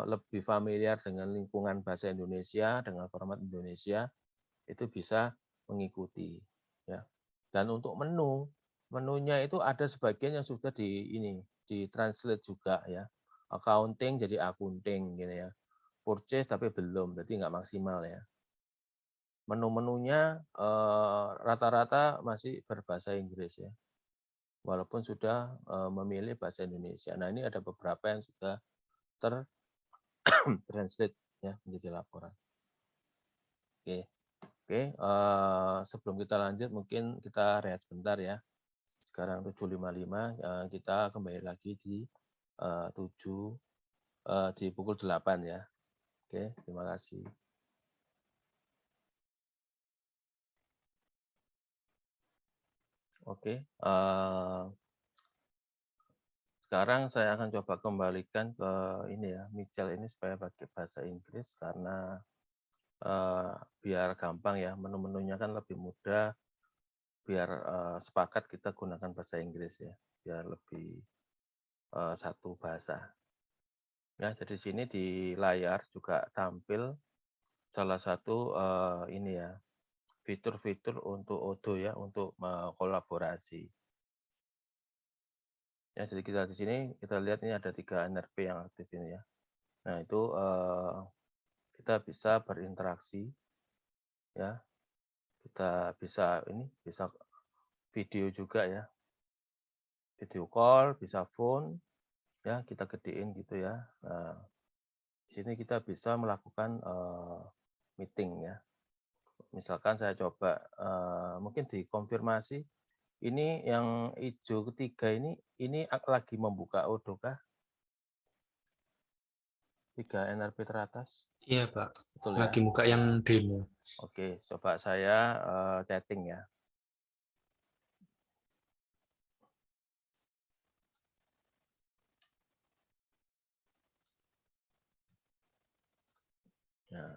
lebih familiar dengan lingkungan bahasa Indonesia, dengan format Indonesia, itu bisa mengikuti ya. Dan untuk menunya itu ada sebagian yang sudah di-translate juga ya. Accounting jadi akunting gitu ya. Purchase tapi belum, berarti nggak maksimal ya. Menu-menunya rata-rata masih berbahasa Inggris ya. Walaupun sudah memilih bahasa Indonesia. Nah, ini ada beberapa yang sudah translate ya menjadi laporan. Oke. Oke, sebelum kita lanjut mungkin kita rehat sebentar ya. Sekarang 7.55, kita kembali lagi di 7 di pukul 8 ya. Oke, terima kasih. Oke, sekarang saya akan coba kembalikan ke ini ya, Michel ini supaya pakai bahasa Inggris karena biar gampang ya, menu-menunya kan lebih mudah, biar sepakat kita gunakan bahasa Inggris ya, biar lebih satu bahasa. Ya, jadi sini di layar juga tampil salah satu ini ya, fitur-fitur untuk Odoo ya, untuk kolaborasi. Ya, jadi kita di sini kita lihat ini ada 3 NRP yang aktif ini ya. Nah, itu kita bisa berinteraksi ya. Kita bisa bisa video juga ya. Video call, bisa phone ya, kita gedein gitu ya. Nah, di sini kita bisa melakukan meeting ya. Misalkan saya coba mungkin dikonfirmasi, ini yang hijau ketiga ini lagi membuka Odoo kah? 3 NRP teratas? Iya, Pak. Betul ya? Lagi buka yang demo. Oke, coba saya chatting ya. Nah,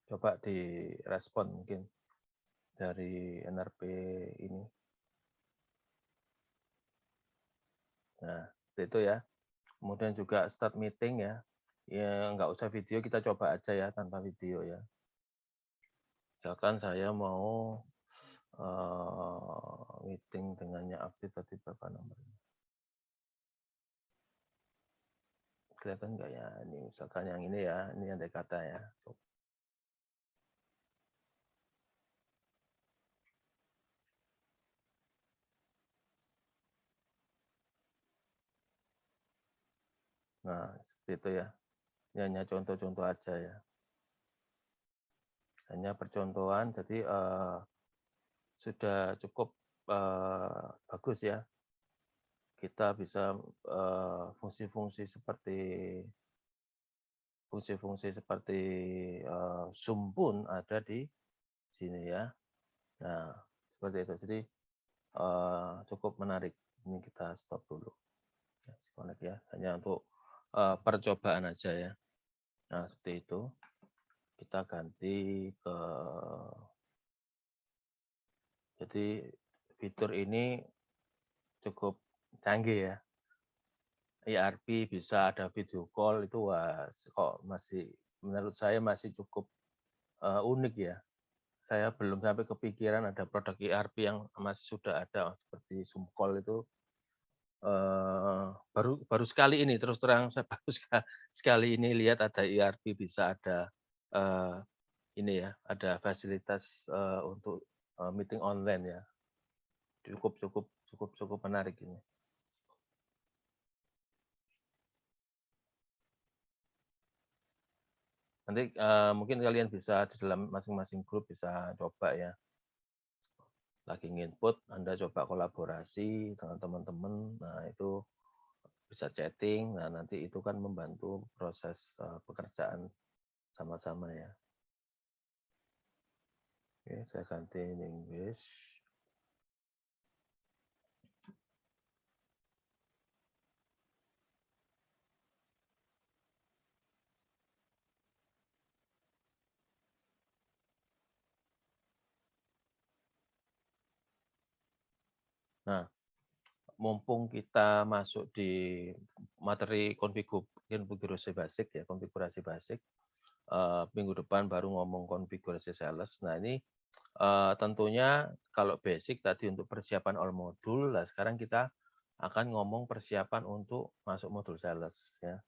coba direspon mungkin dari NRP ini. Nah, itu ya. Kemudian juga start meeting ya. Ya nggak usah video, kita coba aja ya tanpa video ya. Misalkan saya mau Meeting dengannya aktif tadi berapa nomornya? Kelihatan nggak ya? Ini misalkan yang ini ya, ini andai kata ya. Nah, seperti itu ya. Ini hanya contoh-contoh aja ya. Hanya percontohan, jadi sudah cukup bagus ya. Kita bisa fungsi-fungsi seperti Zoom pun ada di sini ya. Nah, seperti itu. Jadi cukup menarik. Ini kita stop dulu. Disconnect ya. Hanya untuk percobaan aja ya. Nah, seperti itu. Kita ganti ke jadi fitur ini cukup canggih ya. ERP bisa ada video call itu wah kok masih menurut saya masih cukup unik ya. Saya belum sampai kepikiran ada produk ERP yang masih sudah ada seperti Zoom Call itu baru baru sekali ini terus terang saya baru sekali ini lihat ada ERP bisa ada ini ya, ada fasilitas untuk meeting online ya. Cukup cukup cukup cukup menarik ini. Nanti mungkin kalian bisa di dalam masing-masing grup bisa coba ya. Lagi nginput, Anda coba kolaborasi dengan teman-teman. Nah, itu bisa chatting. Nah, nanti itu kan membantu proses pekerjaan sama-sama ya. Oke, saya ganti ini English. Nah, mumpung kita masuk di materi konfigurasi basic ya, konfigurasi basic. Minggu depan baru ngomong konfigurasi sales. Nah, ini tentunya kalau basic tadi untuk persiapan all modul, lah sekarang kita akan ngomong persiapan untuk masuk modul sales ya.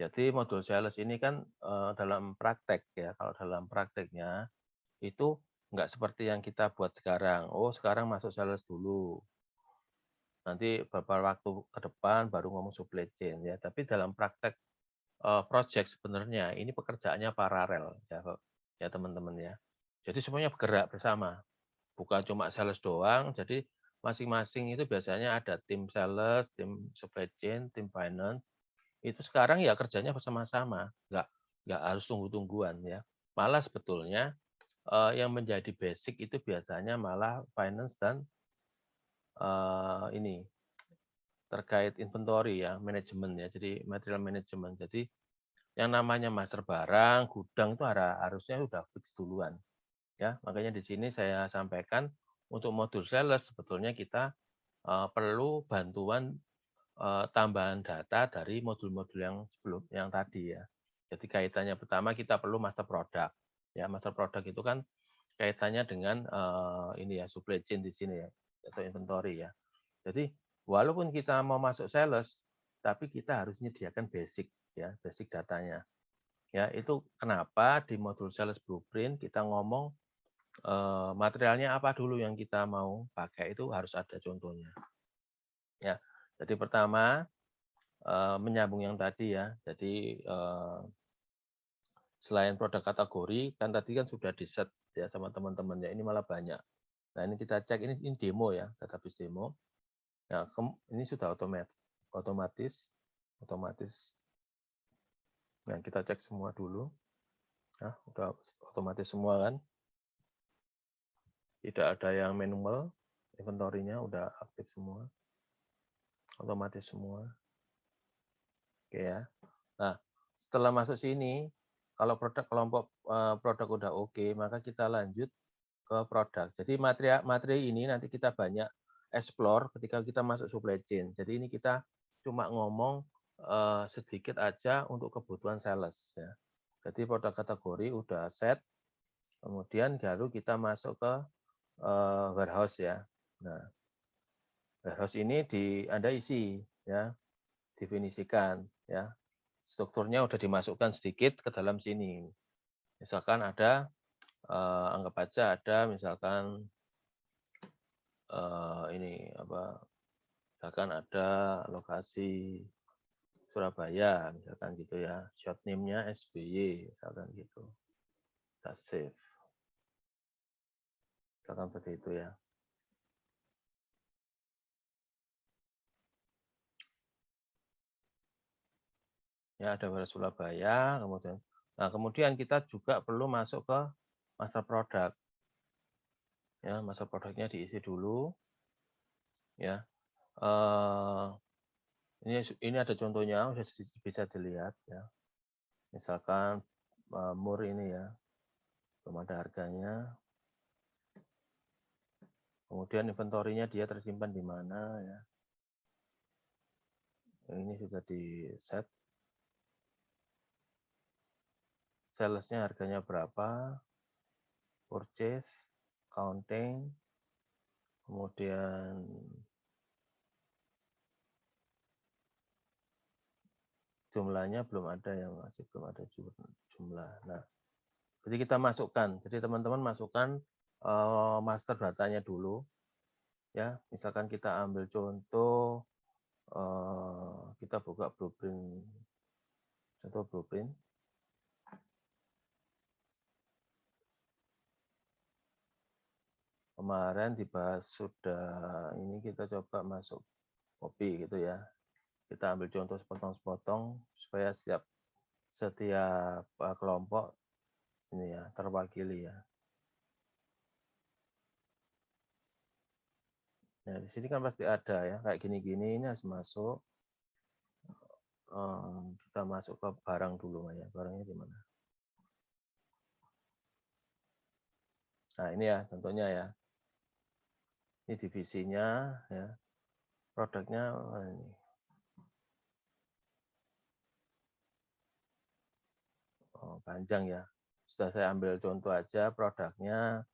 Jadi modul sales ini kan dalam praktek ya, kalau dalam prakteknya itu nggak seperti yang kita buat sekarang. Oh, sekarang masuk sales dulu. Nanti beberapa waktu ke depan baru ngomong supply chain ya. Tapi dalam praktek project sebenarnya ini pekerjaannya paralel ya teman-teman ya. Jadi semuanya bergerak bersama, bukan cuma sales doang. Jadi masing-masing itu biasanya ada tim sales, tim supply chain, tim finance. Itu sekarang ya kerjanya bersama-sama, nggak harus tunggu-tungguan ya. Malah sebetulnya yang menjadi basic itu biasanya malah finance dan ini terkait inventory ya, manajemen ya. Jadi material management. Jadi yang namanya master barang, gudang itu harusnya sudah fix duluan. Ya, makanya di sini saya sampaikan untuk modul sales sebetulnya kita perlu bantuan tambahan data dari modul-modul yang sebelum yang tadi ya. Jadi kaitannya pertama kita perlu master product. Ya, master product itu kan kaitannya dengan ini ya supply chain di sini ya atau inventory ya. Jadi walaupun kita mau masuk sales, tapi kita harus menyediakan basic ya, basic datanya. Ya, itu kenapa di modul sales blueprint kita ngomong materialnya apa dulu yang kita mau pakai itu harus ada contohnya. Ya, jadi pertama menyambung yang tadi ya. Jadi selain produk kategori kan tadi kan sudah di set ya sama teman-teman ya. Ini malah banyak. Nah ini kita cek ini demo ya, database demo. Nah ini sudah otomatis. Nah kita cek semua dulu. Nah udah otomatis semua kan. Tidak ada yang manual, inventory-nya udah aktif semua, otomatis semua. Oke ya. Nah, setelah masuk sini, kalau produk kelompok produk udah oke, maka kita lanjut ke produk. Jadi materi ini nanti kita banyak explore ketika kita masuk supply chain. Jadi ini kita cuma ngomong sedikit aja untuk kebutuhan sales ya. Jadi produk kategori udah set, kemudian baru kita masuk ke warehouse ya. Nah, warehouse ini Anda isi ya, definisikan ya. Strukturnya udah dimasukkan sedikit ke dalam sini. Misalkan ada anggap aja ada misalkan ini apa? Misalkan ada lokasi Surabaya misalkan gitu ya. Short name-nya SBY misalkan gitu. Kita save. Misalkan seperti itu ya. Ya, ada warehouse Surabaya, kemudian kemudian kita juga perlu masuk ke master product. Ya, master produknya diisi dulu ya. Ini ada contohnya, sudah bisa dilihat ya. Misalkan mur ini ya, belum ada harganya. Kemudian inventorinya dia tersimpan di mana ya. Ini sudah di set. Salesnya harganya berapa, purchase, counting, kemudian jumlahnya belum ada yang masih belum ada jumlah. Nah, jadi kita masukkan. Jadi teman-teman masukkan master datanya dulu. Ya, misalkan kita ambil contoh, kita buka blueprint, contoh blueprint. Kemarin dibahas sudah, ini kita coba masuk copy gitu ya. Kita ambil contoh sepotong-sepotong supaya setiap kelompok ini ya terwakili ya. Nah, di sini kan pasti ada ya, kayak gini-gini ini harus masuk. Kita masuk ke barang dulu ya, barangnya di mana? Nah, ini ya contohnya ya. Ini divisinya ya. Produknya ini. Panjang ya. Sudah saya ambil contoh aja produknya.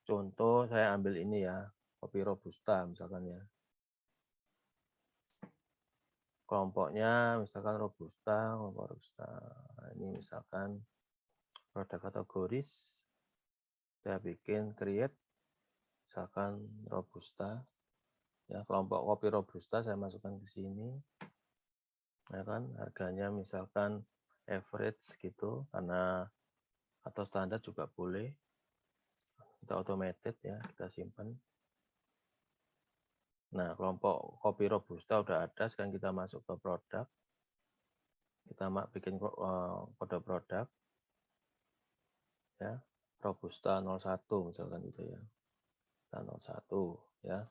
Contoh saya ambil ini ya, kopi robusta misalkan ya. Kelompoknya misalkan robusta, kelompok robusta. Ini misalkan produk kategoris. Saya bikin create misalkan robusta. Ya, kelompok kopi robusta saya masukkan ke sini. Ya kan, harganya misalkan average gitu karena atau standar juga boleh. Kita automated ya, kita simpan. Nah, kelompok kopi robusta udah ada, sekarang kita masuk ke produk. Kita bikin kode produk. Ya, robusta 01 misalkan gitu ya. 01 ya.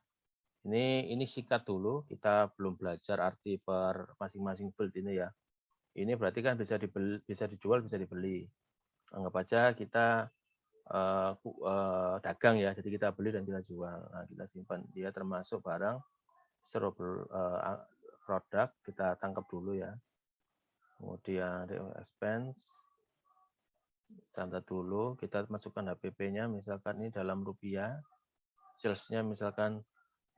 Ini sikat dulu, kita belum belajar arti per masing-masing field ini ya. Ini berarti kan bisa dibeli, bisa dijual, bisa dibeli. Anggap aja kita dagang ya, jadi kita beli dan kita jual. Nah, kita simpan. Dia termasuk barang produk, kita tangkap dulu ya. Kemudian expense, standar dulu, kita masukkan HPP-nya, misalkan ini dalam rupiah, sales-nya misalkan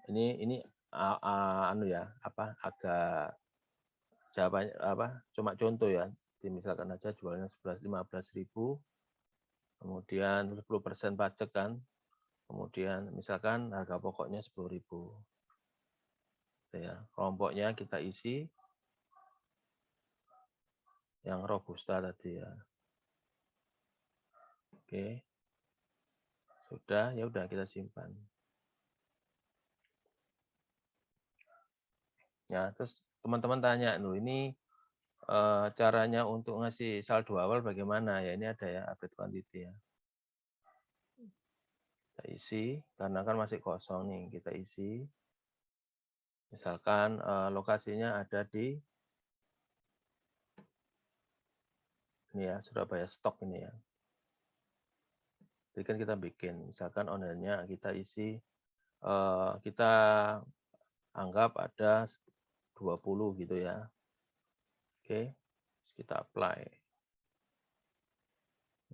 ini anu ya, apa agak jawabannya apa? Cuma contoh ya. Jadi misalkan aja jualnya 15.000, kemudian 10% pajak kan, kemudian misalkan harga pokoknya 10.000. Ya, kelompoknya kita isi yang robusta tadi ya. Oke. Sudah, ya udah kita simpan. Ya, terus teman-teman tanya, ini caranya untuk ngasih saldo awal bagaimana? Ya, ini ada ya, update quantity ya. Kita isi, karena kan masih kosong nih, kita isi. Misalkan lokasinya ada di ini ya, Surabaya stok ini ya. Jadi kan kita bikin, misalkan ownernya kita isi, kita anggap ada 20 gitu ya. Oke, kita apply.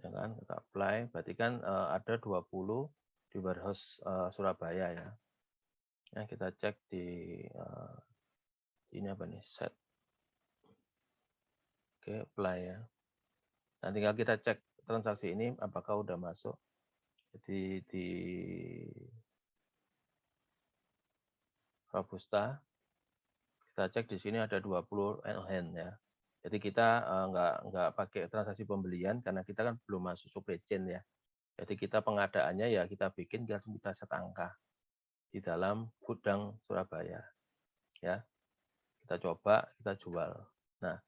Ya kan, kita apply, berarti kan ada 20 di warehouse Surabaya ya. Nah, kita cek di ini apa nih, set. Oke, apply ya. Nah, tinggal kita cek transaksi ini apakah udah masuk. Jadi di Robusta, kita cek di sini ada 20 hand ya. Jadi kita nggak pakai transaksi pembelian karena kita kan belum masuk supply chain ya. Jadi kita pengadaannya ya kita bikin kita set angka di dalam gudang Surabaya ya. Kita coba, kita jual. Nah,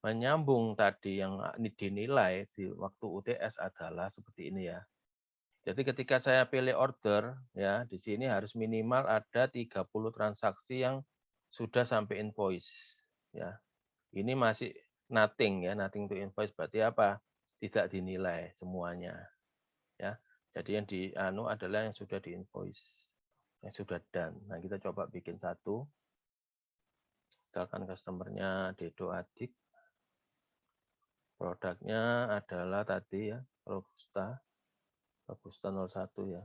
menyambung tadi yang dinilai di waktu UTS adalah seperti ini ya. Jadi ketika saya pilih order ya, di sini harus minimal ada 30 transaksi yang sudah sampai invoice ya. Ini masih nothing ya, nothing to invoice berarti apa? Tidak dinilai semuanya ya. Jadi yang di adalah yang sudah di invoice, yang sudah done. Nah, kita coba bikin satu. Misalkan customer-nya Dedo Adik. Produknya adalah tadi ya, Robusta 01 ya.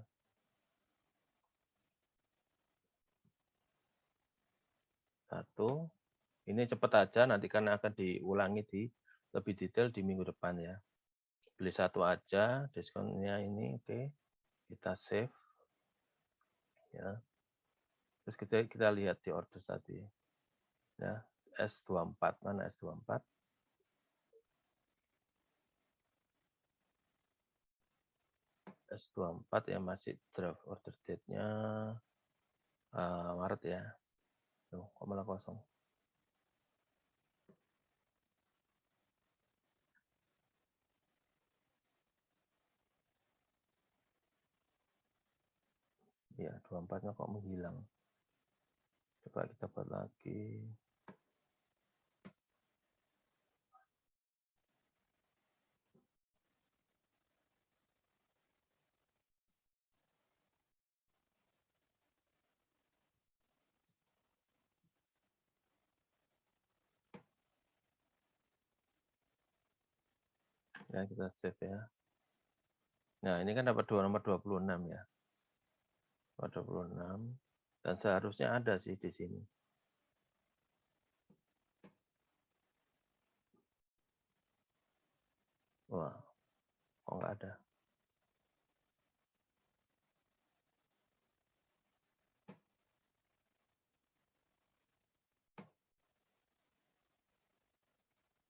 Satu. Ini cepat aja, nanti kan akan diulangi di lebih detail di minggu depan ya. Beli satu aja, diskonnya ini oke. Kita save ya. Terus kita lihat di order tadi. Ya, S24, mana S24? S24 ya masih draft order date-nya Maret ya. Tuh, kok malah kosong. Ya, 24-nya kok menghilang. Coba kita buat lagi. Ya, kita save ya. Nah, ini kan dapat nomor 26 ya. Nomor 26. Dan seharusnya ada sih di sini. Wah, kok nggak ada.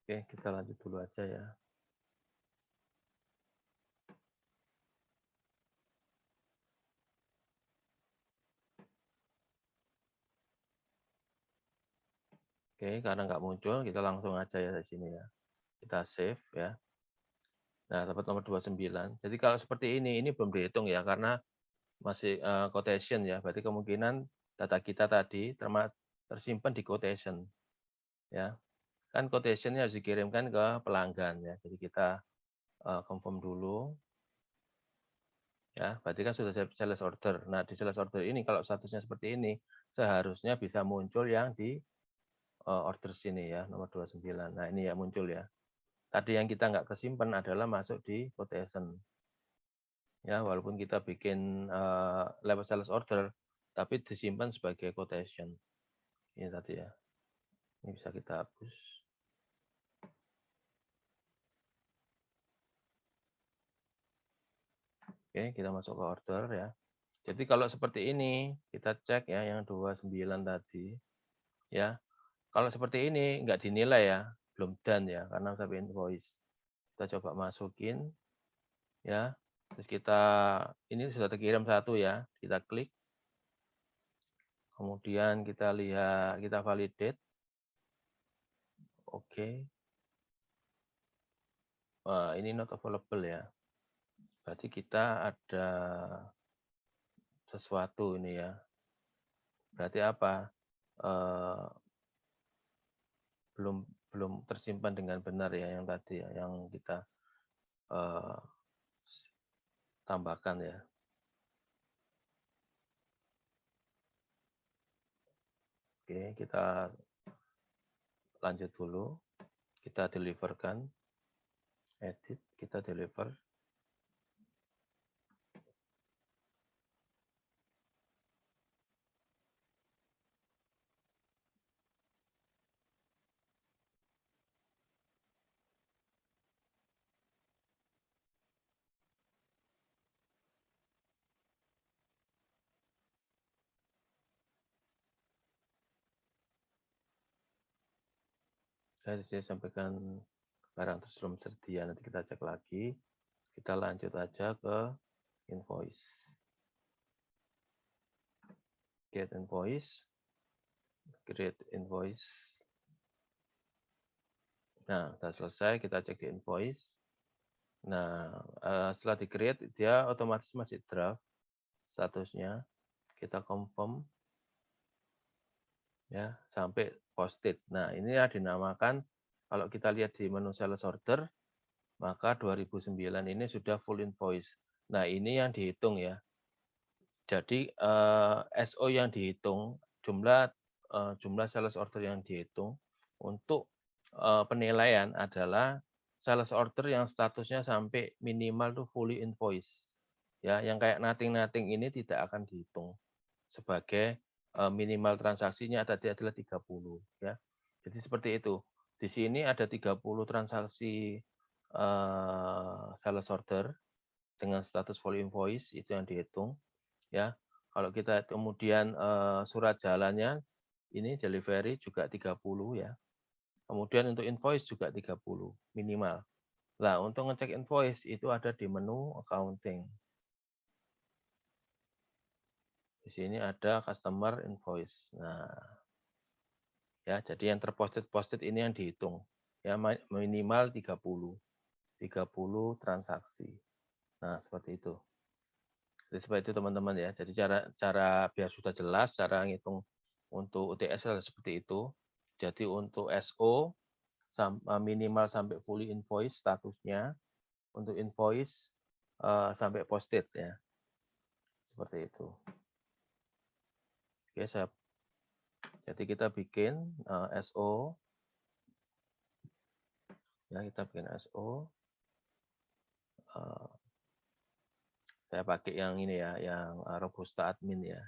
Oke, kita lanjut dulu aja ya. Oke, karena nggak muncul, kita langsung aja ya di sini ya. Kita save ya. Nah, dapat nomor 29. Jadi kalau seperti ini belum dihitung ya, karena masih quotation ya. Berarti kemungkinan data kita tadi tersimpan di quotation. Ya, kan quotationnya harus dikirimkan ke pelanggan ya. Jadi kita confirm dulu. Ya, berarti kan sudah sales order. Nah, di sales order ini kalau statusnya seperti ini, seharusnya bisa muncul yang di order sini ya, nomor 29. Nah, ini ya muncul ya. Tadi yang kita nggak kesimpan adalah masuk di quotation. Ya, walaupun kita bikin lewat sales order, tapi disimpan sebagai quotation. Ini tadi ya. Ini bisa kita hapus. Oke, kita masuk ke order ya. Jadi kalau seperti ini, kita cek ya yang 29 tadi. Ya, kalau seperti ini nggak dinilai ya, belum done ya, karena sampai invoice. Kita coba masukin, ya. Terus kita, ini sudah terkirim satu ya, kita klik. Kemudian kita lihat, kita validate. Oke. Wah, ini not available ya. Berarti kita ada sesuatu ini ya. Berarti apa? Belum belum tersimpan dengan benar ya yang tadi ya, yang kita tambahkan ya. Oke, kita lanjut dulu. Kita deliverkan, edit, kita deliver. Saya di sini sampaikan barang belum tersedia, nanti kita cek lagi. Kita lanjut aja ke invoice. Get invoice, create invoice. Nah, sudah selesai, kita cek di invoice. Nah, setelah di-create, dia otomatis masih draft statusnya. Kita confirm ya sampai posted. Nah, ini ya dinamakan kalau kita lihat di menu sales order, maka 2009 ini sudah full invoice. Nah, ini yang dihitung ya. Jadi SO yang dihitung, jumlah sales order yang dihitung untuk penilaian adalah sales order yang statusnya sampai minimal tuh fully invoice. Ya, yang kayak nothing ini tidak akan dihitung sebagai minimal transaksinya tadi adalah 30 ya. Jadi seperti itu. Di sini ada 30 transaksi sales order dengan status full invoice itu yang dihitung ya. Kalau kita kemudian surat jalannya ini delivery juga 30 ya. Kemudian untuk invoice juga 30 minimal. Nah, untuk ngecek invoice itu ada di menu accounting. Di sini ada customer invoice. Nah, ya, jadi yang terposted ini yang dihitung. Ya, minimal 30 transaksi. Nah, seperti itu. Jadi seperti itu teman-teman ya. Jadi cara biar sudah jelas cara ngitung untuk UTS adalah seperti itu. Jadi untuk SO minimal sampai fully invoice statusnya. Untuk invoice sampai posted ya. Seperti itu. Oke, jadi kita bikin SO. Ya, kita bikin SO. Saya pakai yang ini ya, yang Robusta admin ya.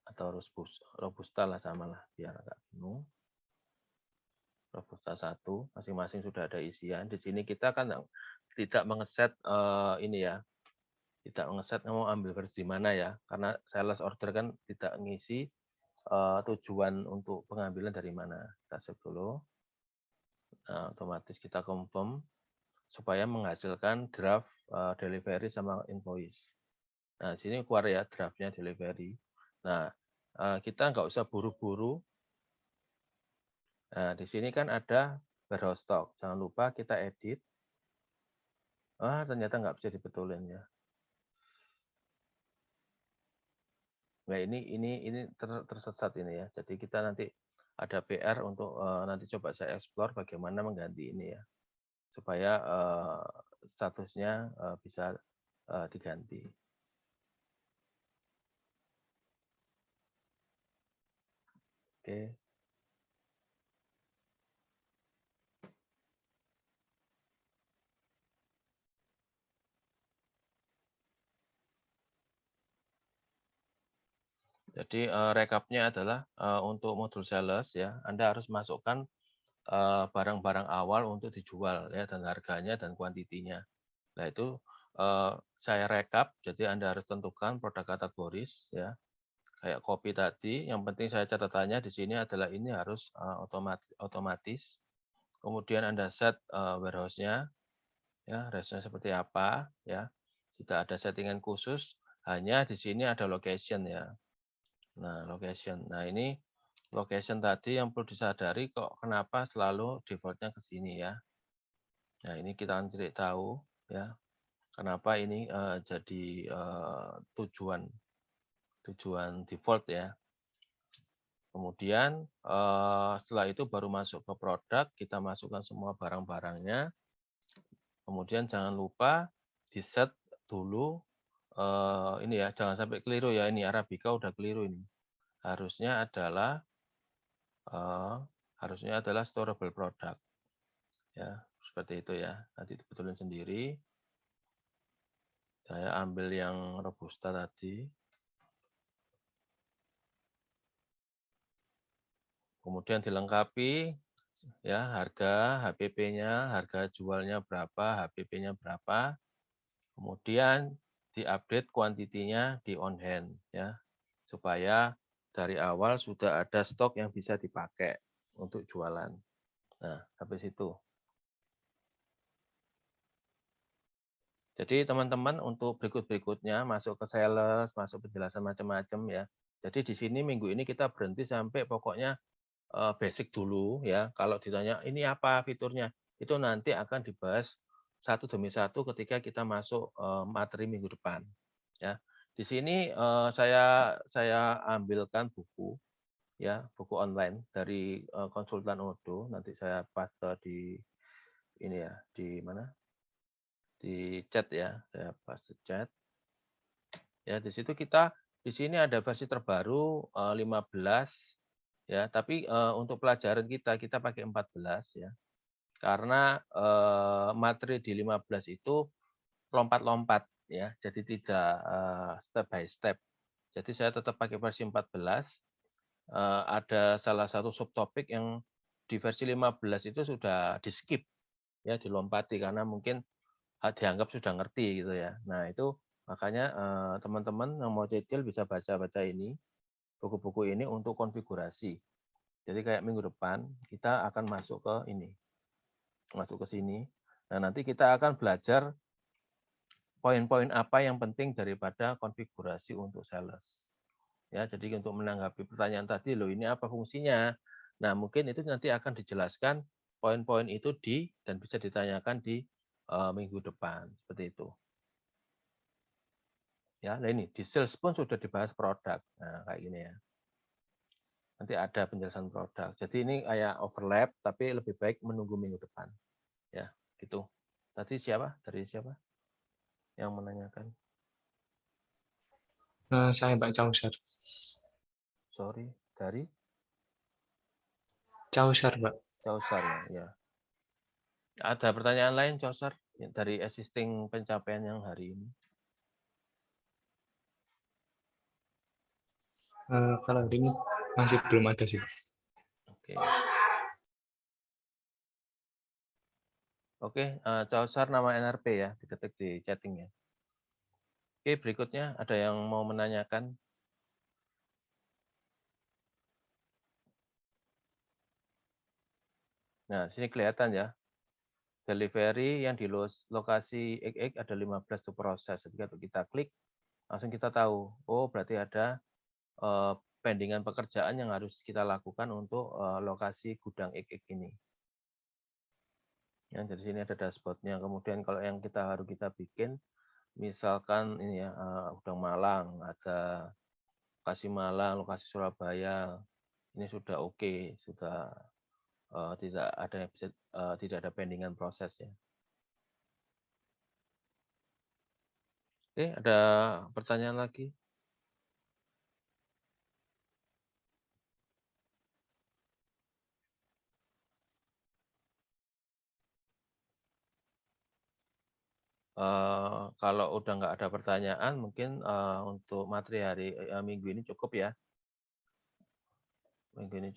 Atau Robusta lah sama lah, biar agak bingung. Robusta 1, masing-masing sudah ada isian. Di sini kita kan tidak mengeset ini ya, tidak mengeset mau ambil versi di mana ya, karena sales order kan tidak ngisi tujuan untuk pengambilan dari mana. Kita save dulu. Nah, otomatis kita confirm supaya menghasilkan draft delivery sama invoice. Nah, sini keluar ya draftnya delivery. Nah, kita nggak usah buru-buru. Nah, di sini kan ada warehouse stock. Jangan lupa kita edit. Ternyata nggak bisa dibetulin ya. Nah, ini tersesat ini ya. Jadi kita nanti ada PR untuk nanti coba saya explore bagaimana mengganti ini ya. Supaya statusnya bisa diganti. Oke. Jadi rekapnya adalah untuk modul sales ya, Anda harus masukkan barang-barang awal untuk dijual ya dan harganya dan kuantitinya. Nah itu saya rekap, jadi Anda harus tentukan produk kategoris ya, kayak kopi tadi. Yang penting saya catatannya di sini adalah ini harus otomatis. Kemudian Anda set warehouse-nya, ya warehouse-nya seperti apa ya. Tidak ada settingan khusus, hanya di sini ada location ya. Nah, location. Nah, ini location tadi yang perlu disadari kok kenapa selalu default-nya ke sini ya. Nah, ini kita akan cari tahu ya. Kenapa ini jadi tujuan default ya. Kemudian setelah itu baru masuk ke produk, kita masukkan semua barang-barangnya. Kemudian jangan lupa di-set dulu ini ya, jangan sampai keliru ya. Ini Arabica udah keliru ini. Harusnya adalah storable product. Ya, seperti itu ya. Nanti dibetulin sendiri. Saya ambil yang Robusta tadi. Kemudian dilengkapi ya harga, HPP-nya, harga jualnya berapa, HPP-nya berapa. Kemudian diupdate kuantitinya di on hand ya. Supaya dari awal sudah ada stok yang bisa dipakai untuk jualan. Nah, sampai situ. Jadi teman-teman untuk berikut-berikutnya masuk ke sales, masuk penjelasan macam-macam ya. Jadi di sini minggu ini kita berhenti sampai pokoknya basic dulu ya. Kalau ditanya ini apa fiturnya, itu nanti akan dibahas satu demi satu ketika kita masuk materi minggu depan ya. Di sini saya ambilkan buku ya, buku online dari konsultan Odoo. Nanti saya paste di ini ya, di mana? Di chat ya, saya paste chat. Ya, di situ di sini ada versi terbaru 15 ya, tapi untuk pelajaran kita pakai 14 ya. Karena materi di 15 itu lompat-lompat ya, jadi tidak step by step. Jadi saya tetap pakai versi 14. Ada salah satu subtopik yang di versi 15 itu sudah di-skip ya, dilompati karena mungkin dianggap sudah ngerti gitu ya. Nah, itu makanya teman-teman yang mau cicil bisa baca-baca ini, buku-buku ini untuk konfigurasi. Jadi kayak minggu depan kita akan masuk ke ini, masuk ke sini. Nah, nanti kita akan belajar poin-poin apa yang penting daripada konfigurasi untuk sales. Ya, jadi untuk menanggapi pertanyaan tadi, loh ini apa fungsinya? Nah, mungkin itu nanti akan dijelaskan poin-poin itu dan bisa ditanyakan di minggu depan, seperti itu. Ya, nah ini di sales pun sudah dibahas produk. Nah, kayak gini ya. Nanti ada penjelasan produk. Jadi ini kayak overlap, tapi lebih baik menunggu minggu depan. Ya, gitu. Tadi siapa? Dari siapa yang menanyakan? Saya Mbak Causar. Sorry, dari Causar, Mbak. Causar ya. Ya. Ada pertanyaan lain, Causar, dari existing pencapaian yang hari ini? Kalau hari ini masih belum ada sih. Oke. Oke, Causar nama NRP ya, diketik di chatting ya. Oke, berikutnya ada yang mau menanyakan? Nah, sini kelihatan ya. Delivery yang di lokasi XX ada 15 tuh proses. Ketika kita klik, langsung kita tahu, oh berarti ada pendingan pekerjaan yang harus kita lakukan untuk lokasi gudang XX ini. Ya, dari sini ada dashboardnya. Kemudian kalau yang harus kita bikin, misalkan ini ya, gudang Malang, ada lokasi Malang, lokasi Surabaya, ini sudah oke, sudah tidak ada pendingan proses ya. Oke, ada pertanyaan lagi? Kalau udah nggak ada pertanyaan, mungkin untuk materi minggu ini cukup ya. Minggu ini